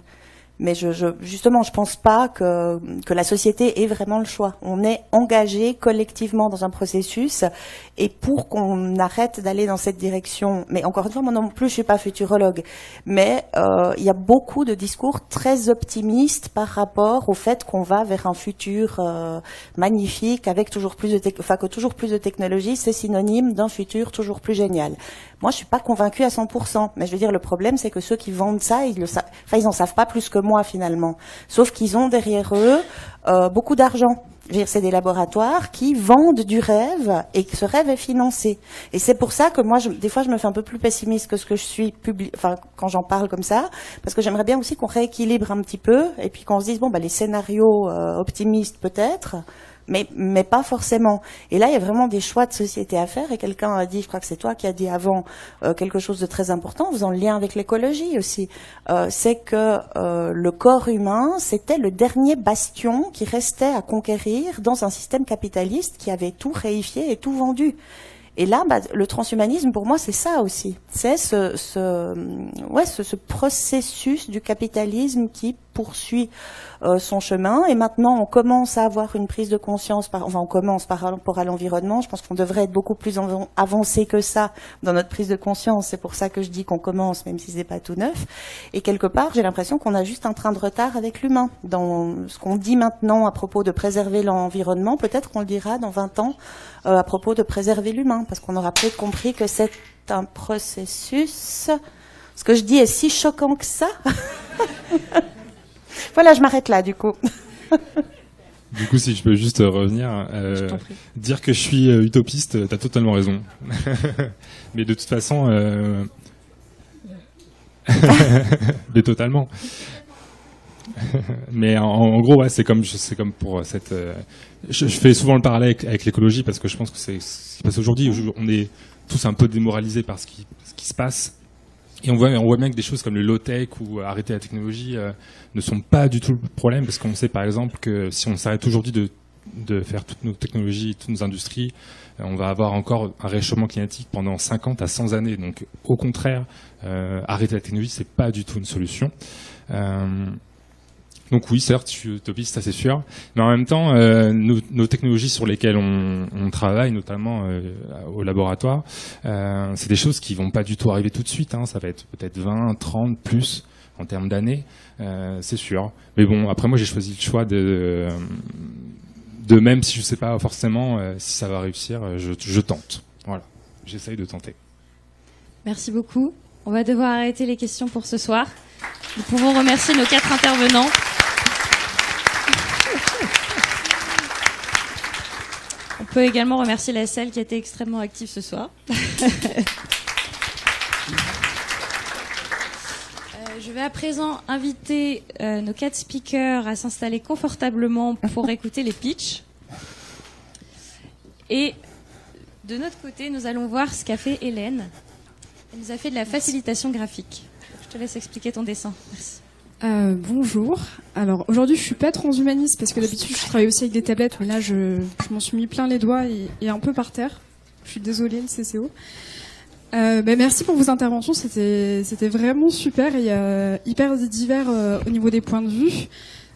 Mais justement, je pense pas que la société ait vraiment le choix. On est engagé collectivement dans un processus, et pour qu'on arrête d'aller dans cette direction, mais encore une fois, moi non plus, je suis pas futurologue, mais il y a beaucoup de discours très optimistes par rapport au fait qu'on va vers un futur magnifique, avec toujours plus de que toujours plus de technologies, c'est synonyme d'un futur toujours plus génial. Moi, je suis pas convaincue à 100%, mais je veux dire, le problème, c'est que ceux qui vendent ça, ils en savent pas plus que moi, finalement. Sauf qu'ils ont derrière eux beaucoup d'argent. Je veux dire, c'est des laboratoires qui vendent du rêve, et que ce rêve est financé. Et c'est pour ça que moi, des fois, je me fais un peu plus pessimiste que ce que je suis quand j'en parle comme ça, parce que j'aimerais bien aussi qu'on rééquilibre un petit peu, et puis qu'on se dise, bon, les scénarios optimistes peut-être, mais pas forcément. Et là, il y a vraiment des choix de société à faire, et quelqu'un a dit, je crois que c'est toi qui a dit avant, quelque chose de très important, en faisant le lien avec l'écologie aussi, c'est que le corps humain, c'était le dernier bastion qui restait à conquérir dans un système capitaliste qui avait tout réifié et tout vendu. Et là, le transhumanisme, pour moi, c'est ça aussi. C'est ce processus du capitalisme qui poursuit son chemin. Et maintenant, on commence à avoir une prise de conscience. On commence par rapport à l'environnement. Je pense qu'on devrait être beaucoup plus avancé que ça dans notre prise de conscience. C'est pour ça que je dis qu'on commence, même si c'est pas tout neuf. Et quelque part, j'ai l'impression qu'on a juste un train de retard avec l'humain. Dans ce qu'on dit maintenant à propos de préserver l'environnement, peut-être qu'on le dira dans 20 ans à propos de préserver l'humain, parce qu'on aura peut-être compris que c'est un processus. Ce que je dis est si choquant que ça. Voilà, je m'arrête là, du coup. Du coup, si je peux juste revenir, dire que je suis utopiste, t'as totalement raison. Mais de toute façon, mais totalement. Mais en gros, ouais, c'est comme pour cette. Je fais souvent le parallèle avec l'écologie, parce que je pense que c'est ce qui passe aujourd'hui. On est tous un peu démoralisés par ce qui se passe. Et on voit bien que des choses comme le low-tech ou arrêter la technologie ne sont pas du tout le problème, parce qu'on sait par exemple que si on s'arrête aujourd'hui de faire toutes nos technologies, toutes nos industries, on va avoir encore un réchauffement climatique pendant 50 à 100 années. Donc au contraire, arrêter la technologie, c'est pas du tout une solution. Donc oui, certes, je suis utopiste, ça c'est sûr, mais en même temps, nos technologies sur lesquelles on travaille, notamment au laboratoire, c'est des choses qui vont pas du tout arriver tout de suite, hein. Ça va être peut-être 20, 30, plus en termes d'années, c'est sûr. Mais bon, après moi j'ai choisi le choix de même si je sais pas forcément si ça va réussir, je tente. Voilà, j'essaye de tenter. Merci beaucoup. On va devoir arrêter les questions pour ce soir. Nous pouvons remercier nos 4 intervenants. On peut également remercier la salle qui a été extrêmement active ce soir. Je vais à présent inviter nos 4 speakers à s'installer confortablement pour écouter les pitchs. Et de notre côté, nous allons voir ce qu'a fait Hélène. Elle nous a fait de la facilitation graphique. Je te laisse expliquer ton dessin. Merci. Bonjour. Alors aujourd'hui je suis pas transhumaniste parce que d'habitude je travaille aussi avec des tablettes, mais là je m'en suis mis plein les doigts et un peu par terre. Je suis désolée, le CCO. Merci pour vos interventions, c'était vraiment super et hyper divers au niveau des points de vue.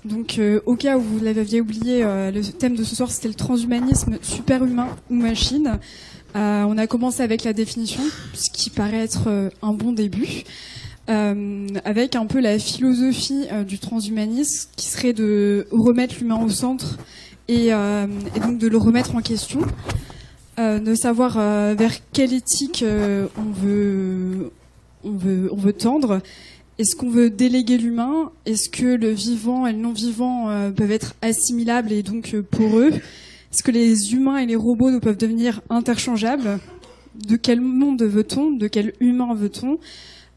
Donc au cas où vous l'aviez oublié, le thème de ce soir c'était le transhumanisme, superhumain ou machine. On a commencé avec la définition, ce qui paraît être un bon début. Avec un peu la philosophie du transhumanisme qui serait de remettre l'humain au centre et donc de le remettre en question, de savoir vers quelle éthique on veut tendre. Est-ce qu'on veut déléguer l'humain? Est-ce que le vivant et le non-vivant peuvent être assimilables et donc poreux? Est-ce que les humains et les robots ne peuvent devenir interchangeables? De quel monde veut-on? De quel humain veut-on?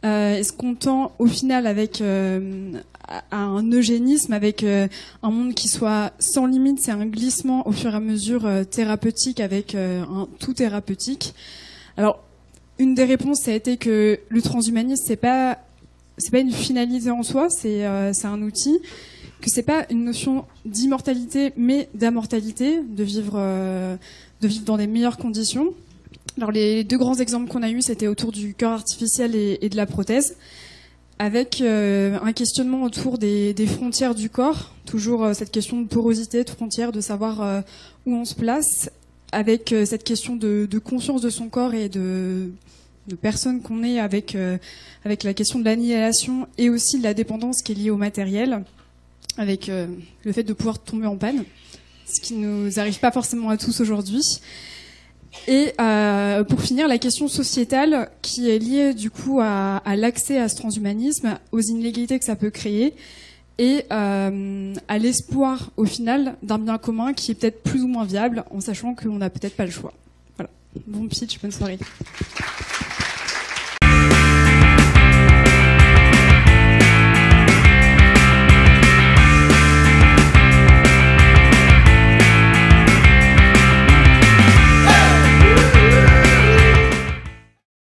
Est-ce qu'on tend au final avec à un eugénisme, avec un monde qui soit sans limite, c'est un glissement au fur et à mesure thérapeutique avec un tout thérapeutique? Alors, une des réponses ça a été que le transhumanisme c'est pas une finalité en soi, c'est un outil, que c'est pas une notion d'immortalité mais d'immortalité, de vivre dans des meilleures conditions. Alors les 2 grands exemples qu'on a eus, c'était autour du cœur artificiel et de la prothèse. avec un questionnement autour des frontières du corps, toujours cette question de porosité, de frontières, de savoir où on se place, avec cette question de conscience de son corps et de personne qu'on est, avec la question de l'annihilation et aussi de la dépendance qui est liée au matériel, avec le fait de pouvoir tomber en panne, ce qui nous arrive pas forcément à tous aujourd'hui. Et pour finir, la question sociétale qui est liée du coup à l'accès à ce transhumanisme, aux inégalités que ça peut créer et à l'espoir au final d'un bien commun qui est peut-être plus ou moins viable en sachant qu'on n'a peut-être pas le choix. Voilà. Bon pitch, bonne soirée.